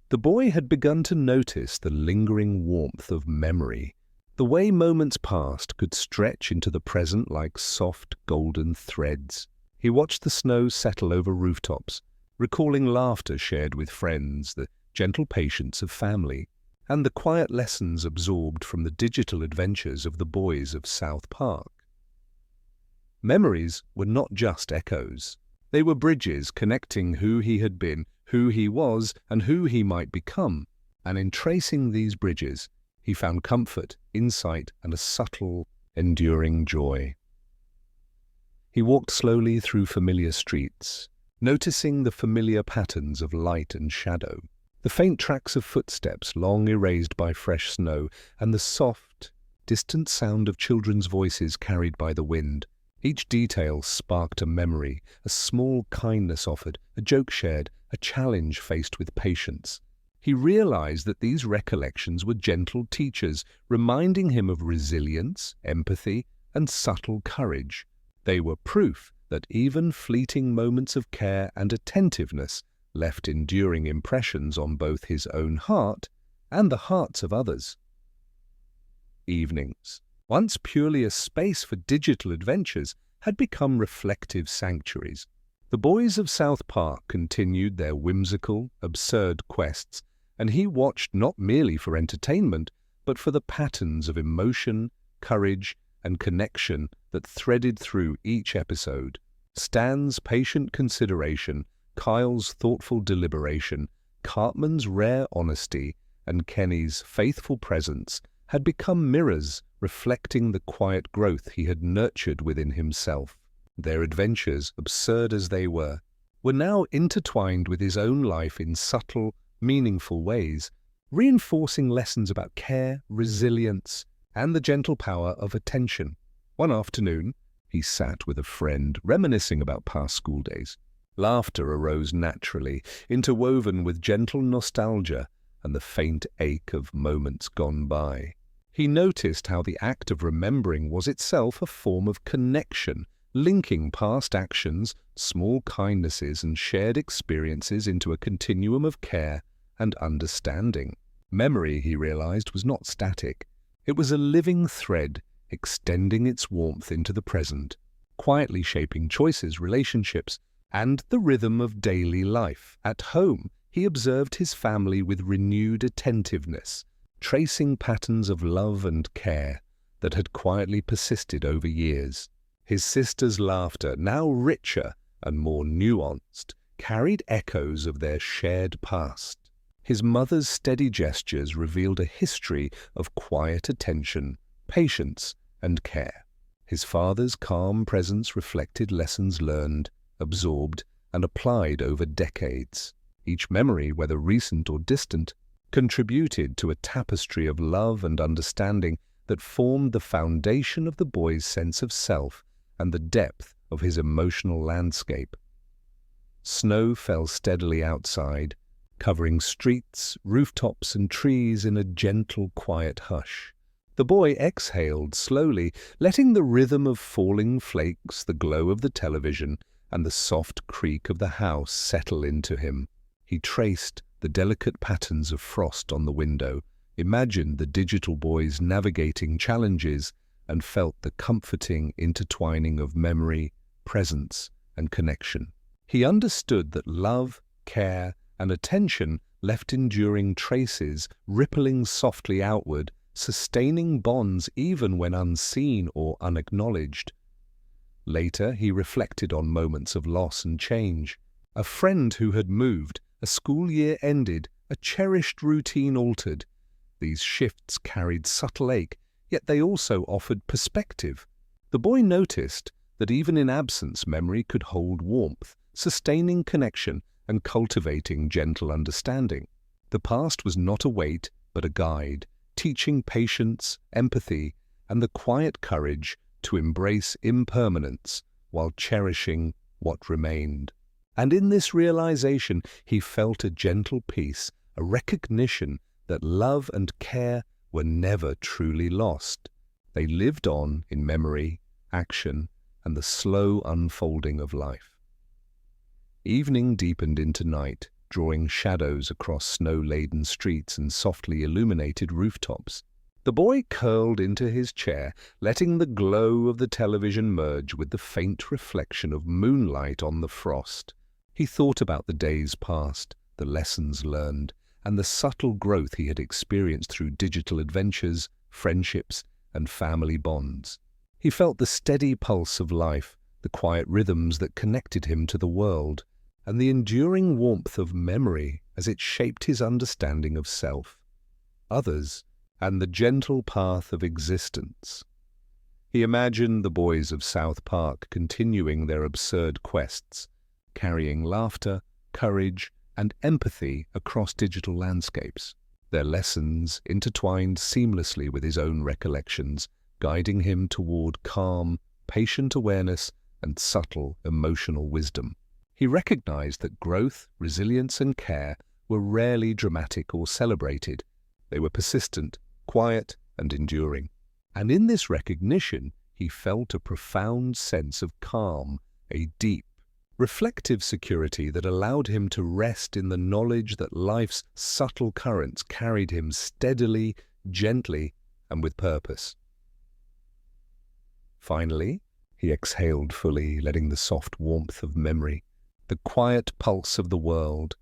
The boy had begun to notice the lingering warmth of memory. The way moments past could stretch into the present like soft golden threads. He watched the snow settle over rooftops, recalling laughter shared with friends, the gentle patience of family, and the quiet lessons absorbed from the digital adventures of the boys of South Park. Memories were not just echoes. They were bridges connecting who he had been, who he was, and who he might become. And in tracing these bridges, he found comfort, insight, and a subtle, enduring joy. He walked slowly through familiar streets, noticing the familiar patterns of light and shadow, the faint tracks of footsteps long erased by fresh snow, and the soft, distant sound of children's voices carried by the wind. Each detail sparked a memory, a small kindness offered, a joke shared, a challenge faced with patience. He realized that these recollections were gentle teachers, reminding him of resilience, empathy, and subtle courage. They were proof that even fleeting moments of care and attentiveness left enduring impressions on both his own heart and the hearts of others. Evenings, once purely a space for digital adventures, had become reflective sanctuaries. The boys of South Park continued their whimsical, absurd quests, and he watched not merely for entertainment, but for the patterns of emotion, courage, and connection that threaded through each episode. Stan's patient consideration, Kyle's thoughtful deliberation, Cartman's rare honesty, and Kenny's faithful presence had become mirrors reflecting the quiet growth he had nurtured within himself. Their adventures, absurd as they were now intertwined with his own life in subtle, meaningful ways, reinforcing lessons about care, resilience, and the gentle power of attention. One afternoon, he sat with a friend, reminiscing about past school days. Laughter arose naturally, interwoven with gentle nostalgia and the faint ache of moments gone by. He noticed how the act of remembering was itself a form of connection, linking past actions, small kindnesses, and shared experiences into a continuum of care and understanding. Memory, he realized, was not static. It was a living thread, extending its warmth into the present, quietly shaping choices, relationships, and the rhythm of daily life. At home, he observed his family with renewed attentiveness, tracing patterns of love and care that had quietly persisted over years. His sister's laughter, now richer and more nuanced, carried echoes of their shared past. His mother's steady gestures revealed a history of quiet attention, patience, and care. His father's calm presence reflected lessons learned, absorbed, and applied over decades. Each memory, whether recent or distant, contributed to a tapestry of love and understanding that formed the foundation of the boy's sense of self and the depth of his emotional landscape. Snow fell steadily outside, covering streets, rooftops, and trees in a gentle, quiet hush. The boy exhaled slowly, letting the rhythm of falling flakes, the glow of the television, and the soft creak of the house settle into him. He traced the delicate patterns of frost on the window, imagined the digital boys navigating challenges, and felt the comforting intertwining of memory, presence, and connection. He understood that love, care, and attention left enduring traces, rippling softly outward, sustaining bonds even when unseen or unacknowledged. Later, he reflected on moments of loss and change. A friend who had moved, a school year ended, a cherished routine altered. These shifts carried subtle ache, yet they also offered perspective. The boy noticed that even in absence, memory could hold warmth, sustaining connection and cultivating gentle understanding. The past was not a weight, but a guide, teaching patience, empathy, and the quiet courage to embrace impermanence while cherishing what remained. And in this realization, he felt a gentle peace, a recognition that love and care were never truly lost. They lived on in memory, action, and the slow unfolding of life. Evening deepened into night, drawing shadows across snow-laden streets and softly illuminated rooftops. The boy curled into his chair, letting the glow of the television merge with the faint reflection of moonlight on the frost. He thought about the days past, the lessons learned, and the subtle growth he had experienced through digital adventures, friendships, and family bonds. He felt the steady pulse of life, the quiet rhythms that connected him to the world, and the enduring warmth of memory as it shaped his understanding of self, others, and the gentle path of existence. He imagined the boys of South Park continuing their absurd quests, carrying laughter, courage, and empathy across digital landscapes, their lessons intertwined seamlessly with his own recollections, guiding him toward calm, patient awareness and subtle emotional wisdom. He recognized that growth, resilience, and care were rarely dramatic or celebrated. They were persistent, quiet, and enduring. And in this recognition, he felt a profound sense of calm, a deep, reflective security that allowed him to rest in the knowledge that life's subtle currents carried him steadily, gently, and with purpose. Finally, he exhaled fully, letting the soft warmth of memory, the quiet pulse of the world,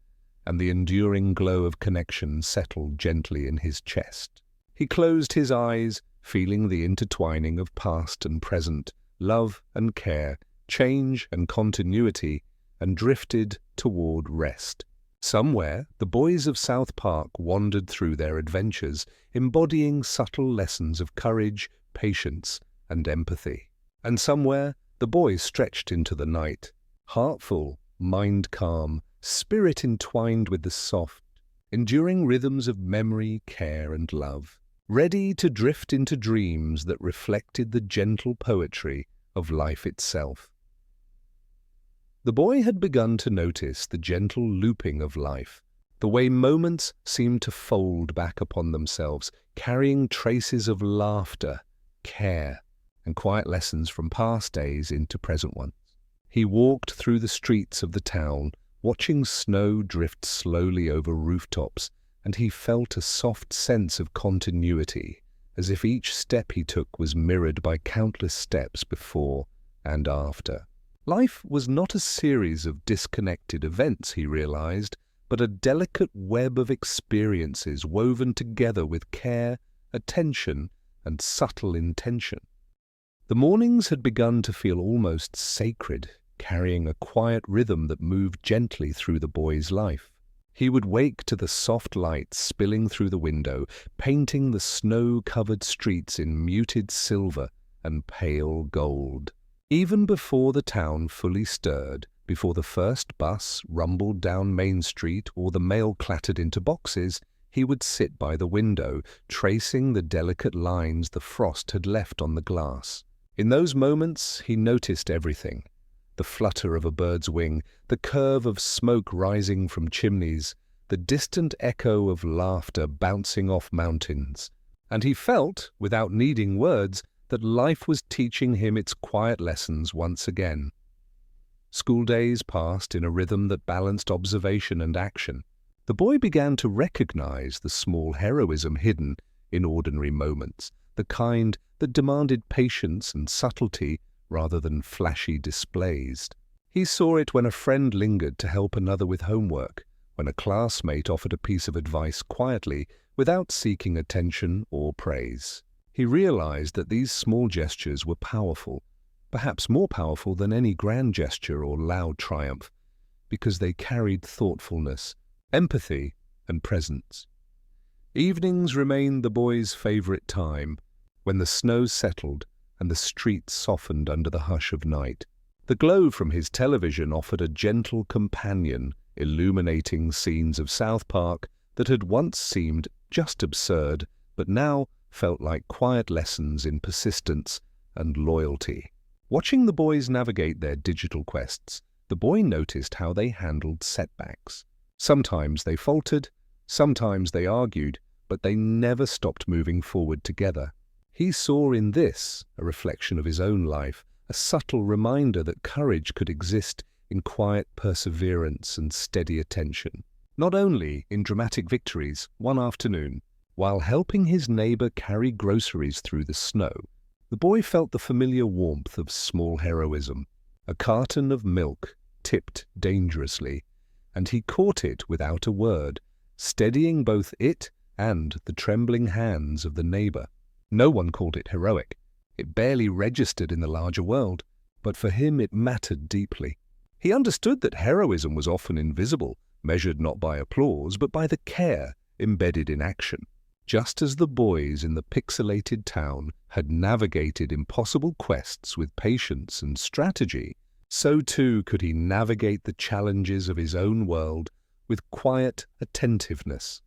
and the enduring glow of connection settle gently in his chest. He closed his eyes, feeling the intertwining of past and present, love and care, change and continuity, and drifted toward rest. Somewhere, the boys of South Park wandered through their adventures, embodying subtle lessons of courage, patience, and empathy. And somewhere, the boys stretched into the night, heart full, mind calm, spirit entwined with the soft, enduring rhythms of memory, care, and love, ready to drift into dreams that reflected the gentle poetry of life itself. The boy had begun to notice the gentle looping of life, the way moments seemed to fold back upon themselves, carrying traces of laughter, care, and quiet lessons from past days into present ones. He walked through the streets of the town, watching snow drift slowly over rooftops, and he felt a soft sense of continuity, as if each step he took was mirrored by countless steps before and after. Life was not a series of disconnected events, he realized, but a delicate web of experiences woven together with care, attention, and subtle intention. The mornings had begun to feel almost sacred, carrying a quiet rhythm that moved gently through the boy's life. He would wake to the soft light spilling through the window, painting the snow-covered streets in muted silver and pale gold. Even before the town fully stirred, before the first bus rumbled down Main Street or the mail clattered into boxes, he would sit by the window, tracing the delicate lines the frost had left on the glass. In those moments, he noticed everything. The flutter of a bird's wing, the curve of smoke rising from chimneys, the distant echo of laughter bouncing off mountains. And he felt, without needing words, that life was teaching him its quiet lessons once again. School days passed in a rhythm that balanced observation and action. The boy began to recognize the small heroism hidden in ordinary moments, the kind that demanded patience and subtlety rather than flashy displays. He saw it when a friend lingered to help another with homework, when a classmate offered a piece of advice quietly without seeking attention or praise. He realized that these small gestures were powerful, perhaps more powerful than any grand gesture or loud triumph, because they carried thoughtfulness, empathy, and presence. Evenings remained the boy's favorite time, when the snow settled and the streets softened under the hush of night. The glow from his television offered a gentle companion, illuminating scenes of South Park that had once seemed just absurd, but now felt like quiet lessons in persistence and loyalty. Watching the boys navigate their digital quests, the boy noticed how they handled setbacks. Sometimes they faltered, sometimes they argued, but they never stopped moving forward together. He saw in this a reflection of his own life, a subtle reminder that courage could exist in quiet perseverance and steady attention. Not only in dramatic victories. One afternoon, while helping his neighbor carry groceries through the snow, the boy felt the familiar warmth of small heroism. A carton of milk tipped dangerously, and he caught it without a word, steadying both it and the trembling hands of the neighbor. No one called it heroic. It barely registered in the larger world, but for him it mattered deeply. He understood that heroism was often invisible, measured not by applause, but by the care embedded in action. Just as the boys in the pixelated town had navigated impossible quests with patience and strategy, so too could he navigate the challenges of his own world with quiet attentiveness.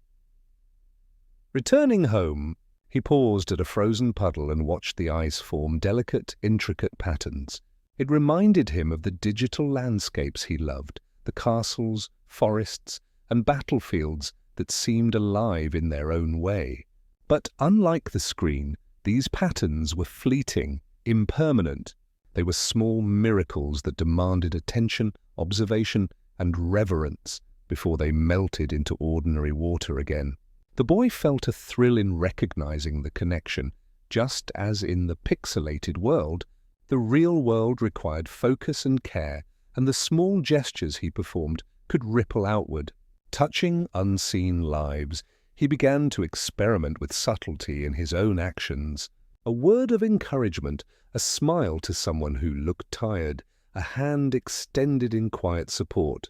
Returning home, he paused at a frozen puddle and watched the ice form delicate, intricate patterns. It reminded him of the digital landscapes he loved, the castles, forests, and battlefields that seemed alive in their own way. But unlike the screen, these patterns were fleeting, impermanent. They were small miracles that demanded attention, observation, and reverence before they melted into ordinary water again. The boy felt a thrill in recognizing the connection. Just as in the pixelated world, the real world required focus and care, and the small gestures he performed could ripple outward. Touching unseen lives, he began to experiment with subtlety in his own actions. A word of encouragement, a smile to someone who looked tired, a hand extended in quiet support.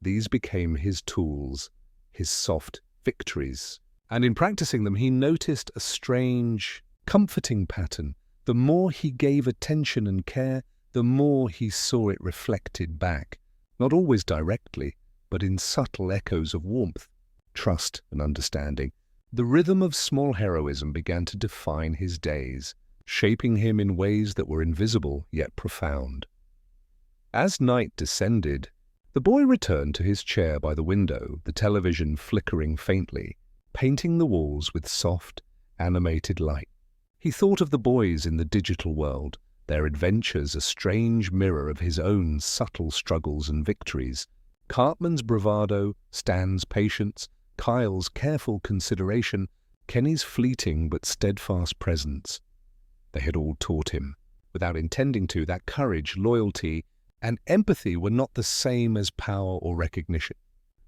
These became his tools, his soft victories. And in practicing them, he noticed a strange, comforting pattern. The more he gave attention and care, the more he saw it reflected back, not always directly, but in subtle echoes of warmth, trust, and understanding. The rhythm of small heroism began to define his days, shaping him in ways that were invisible yet profound. As night descended, the boy returned to his chair by the window, the television flickering faintly, painting the walls with soft, animated light. He thought of the boys in the digital world, their adventures a strange mirror of his own subtle struggles and victories. Cartman's bravado, Stan's patience, Kyle's careful consideration, Kenny's fleeting but steadfast presence. They had all taught him, without intending to, that courage, loyalty, and empathy were not the same as power or recognition.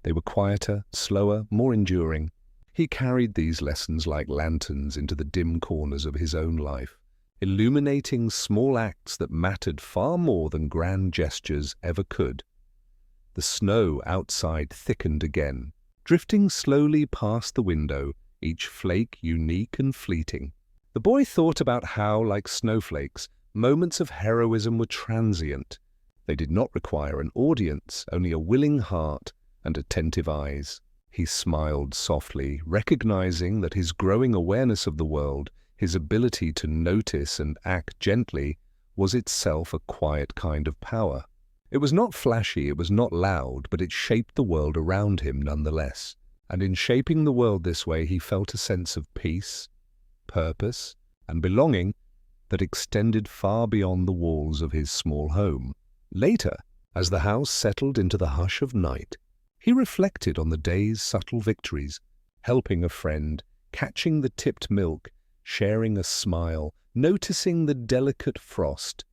They were quieter, slower, more enduring. He carried these lessons like lanterns into the dim corners of his own life, illuminating small acts that mattered far more than grand gestures ever could. The snow outside thickened again, drifting slowly past the window, each flake unique and fleeting. The boy thought about how, like snowflakes, moments of heroism were transient. They did not require an audience, only a willing heart and attentive eyes. He smiled softly, recognizing that his growing awareness of the world, his ability to notice and act gently, was itself a quiet kind of power. It was not flashy, it was not loud, but it shaped the world around him nonetheless. And in shaping the world this way, he felt a sense of peace, purpose, and belonging that extended far beyond the walls of his small home. Later, as the house settled into the hush of night, he reflected on the day's subtle victories, helping a friend, catching the tipped milk, sharing a smile, noticing the delicate frost.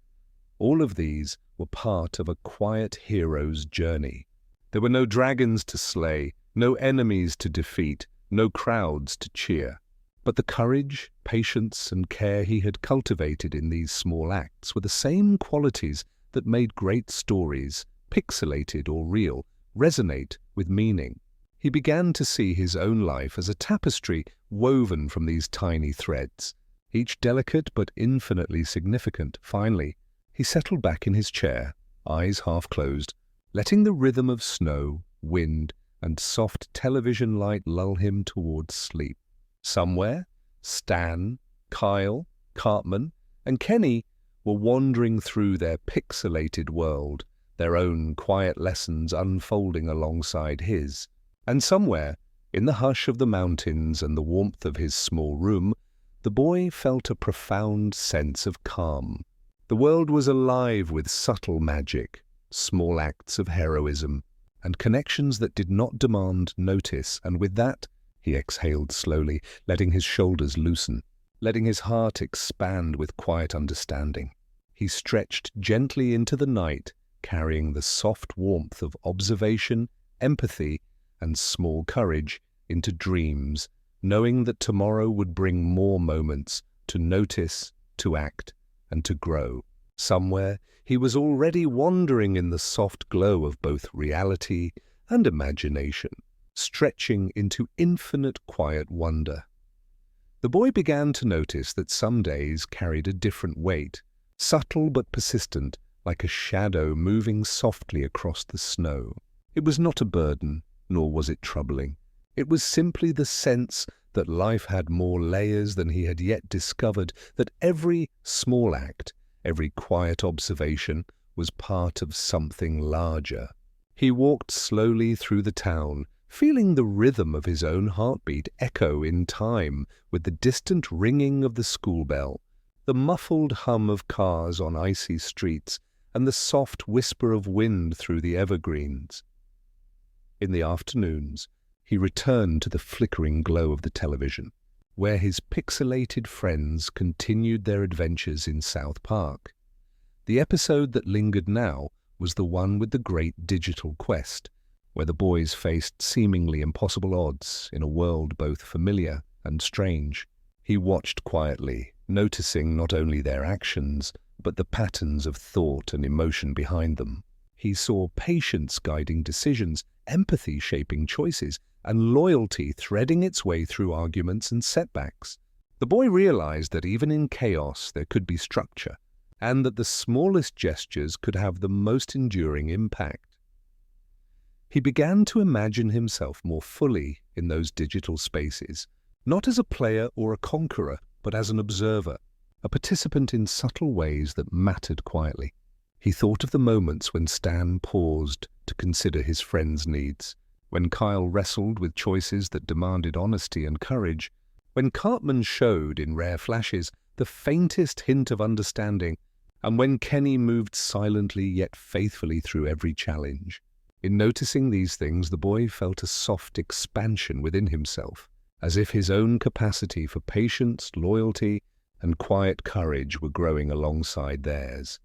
All of these were part of a quiet hero's journey. There were no dragons to slay, no enemies to defeat, no crowds to cheer. But the courage, patience, and care he had cultivated in these small acts were the same qualities that made great stories, pixelated or real, resonate with meaning. He began to see his own life as a tapestry woven from these tiny threads, each delicate but infinitely significant. Finally, he settled back in his chair, eyes half closed, letting the rhythm of snow, wind, and soft television light lull him towards sleep. Somewhere, Stan, Kyle, Cartman, and Kenny were wandering through their pixelated world, their own quiet lessons unfolding alongside his. And somewhere, in the hush of the mountains and the warmth of his small room, the boy felt a profound sense of calm. The world was alive with subtle magic, small acts of heroism, and connections that did not demand notice, and with that, he exhaled slowly, letting his shoulders loosen, letting his heart expand with quiet understanding. He stretched gently into the night, carrying the soft warmth of observation, empathy, and small courage into dreams, knowing that tomorrow would bring more moments to notice, to act, and to grow. Somewhere, he was already wandering in the soft glow of both reality and imagination, stretching into infinite quiet wonder. The boy began to notice that some days carried a different weight, subtle but persistent, like a shadow moving softly across the snow. It was not a burden, nor was it troubling. It was simply the sense that life had more layers than he had yet discovered, that every small act, every quiet observation, was part of something larger. He walked slowly through the town, feeling the rhythm of his own heartbeat echo in time with the distant ringing of the school bell, the muffled hum of cars on icy streets, and the soft whisper of wind through the evergreens. In the afternoons, he returned to the flickering glow of the television, where his pixelated friends continued their adventures in South Park. The episode that lingered now was the one with the great digital quest, where the boys faced seemingly impossible odds in a world both familiar and strange. He watched quietly, noticing not only their actions, but the patterns of thought and emotion behind them. He saw patience guiding decisions, empathy shaping choices, and loyalty threading its way through arguments and setbacks. The boy realized that even in chaos there could be structure, and that the smallest gestures could have the most enduring impact. He began to imagine himself more fully in those digital spaces, not as a player or a conqueror, but as an observer, a participant in subtle ways that mattered quietly. He thought of the moments when Stan paused to consider his friend's needs, when Kyle wrestled with choices that demanded honesty and courage, when Cartman showed, in rare flashes, the faintest hint of understanding, and when Kenny moved silently yet faithfully through every challenge. In noticing these things, the boy felt a soft expansion within himself, as if his own capacity for patience, loyalty, and quiet courage were growing alongside theirs.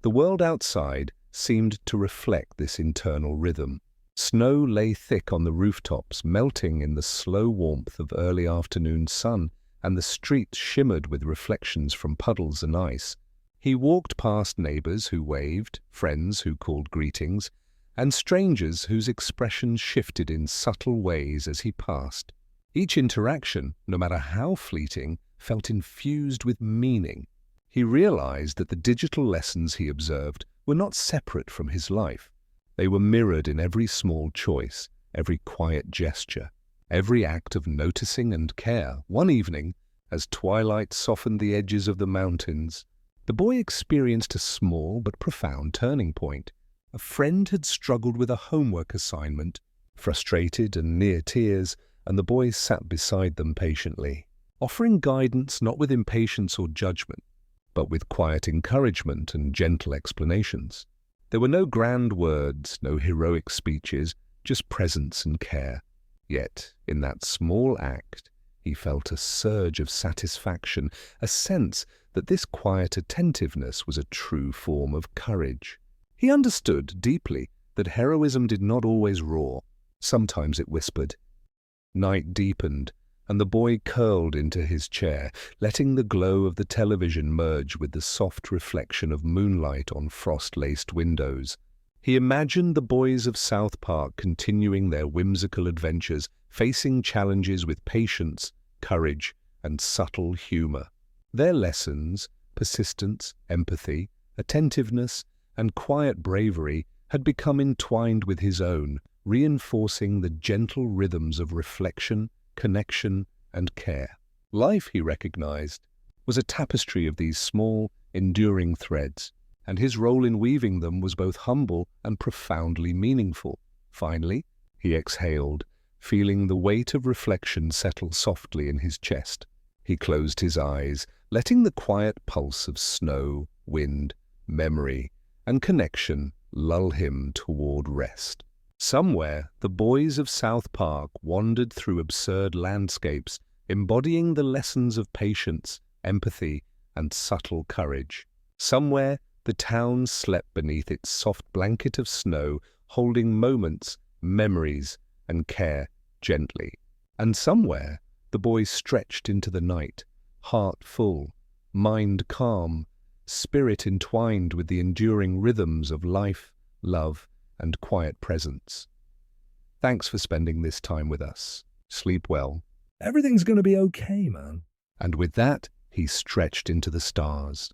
The world outside seemed to reflect this internal rhythm. Snow lay thick on the rooftops, melting in the slow warmth of early afternoon sun, and the streets shimmered with reflections from puddles and ice. He walked past neighbors who waved, friends who called greetings, and strangers whose expressions shifted in subtle ways as he passed. Each interaction, no matter how fleeting, felt infused with meaning. He realized that the digital lessons he observed were not separate from his life. They were mirrored in every small choice, every quiet gesture, every act of noticing and care. One evening, as twilight softened the edges of the mountains, the boy experienced a small but profound turning point. A friend had struggled with a homework assignment, frustrated and near tears, and the boy sat beside them patiently, offering guidance not with impatience or judgment, but with quiet encouragement and gentle explanations. There were no grand words, no heroic speeches, just presence and care. Yet, in that small act, he felt a surge of satisfaction, a sense that this quiet attentiveness was a true form of courage. He understood deeply that heroism did not always roar. Sometimes it whispered. Night deepened, and the boy curled into his chair, letting the glow of the television merge with the soft reflection of moonlight on frost-laced windows. He imagined the boys of South Park continuing their whimsical adventures, facing challenges with patience, courage, and subtle humor. Their lessons, persistence, empathy, attentiveness, and quiet bravery had become entwined with his own, reinforcing the gentle rhythms of reflection, connection, and care. Life, he recognized, was a tapestry of these small, enduring threads, and his role in weaving them was both humble and profoundly meaningful. Finally, he exhaled, feeling the weight of reflection settle softly in his chest. He closed his eyes, letting the quiet pulse of snow, wind, memory, and connection lull him toward rest. Somewhere, the boys of South Park wandered through absurd landscapes, embodying the lessons of patience, empathy, and subtle courage. Somewhere, the town slept beneath its soft blanket of snow, holding moments, memories, and care gently. And somewhere, the boys stretched into the night, heart full, mind calm, spirit entwined with the enduring rhythms of life, love, and quiet presence. Thanks for spending this time with us. Sleep well. Everything's going to be okay, man. And with that, he stretched into the stars.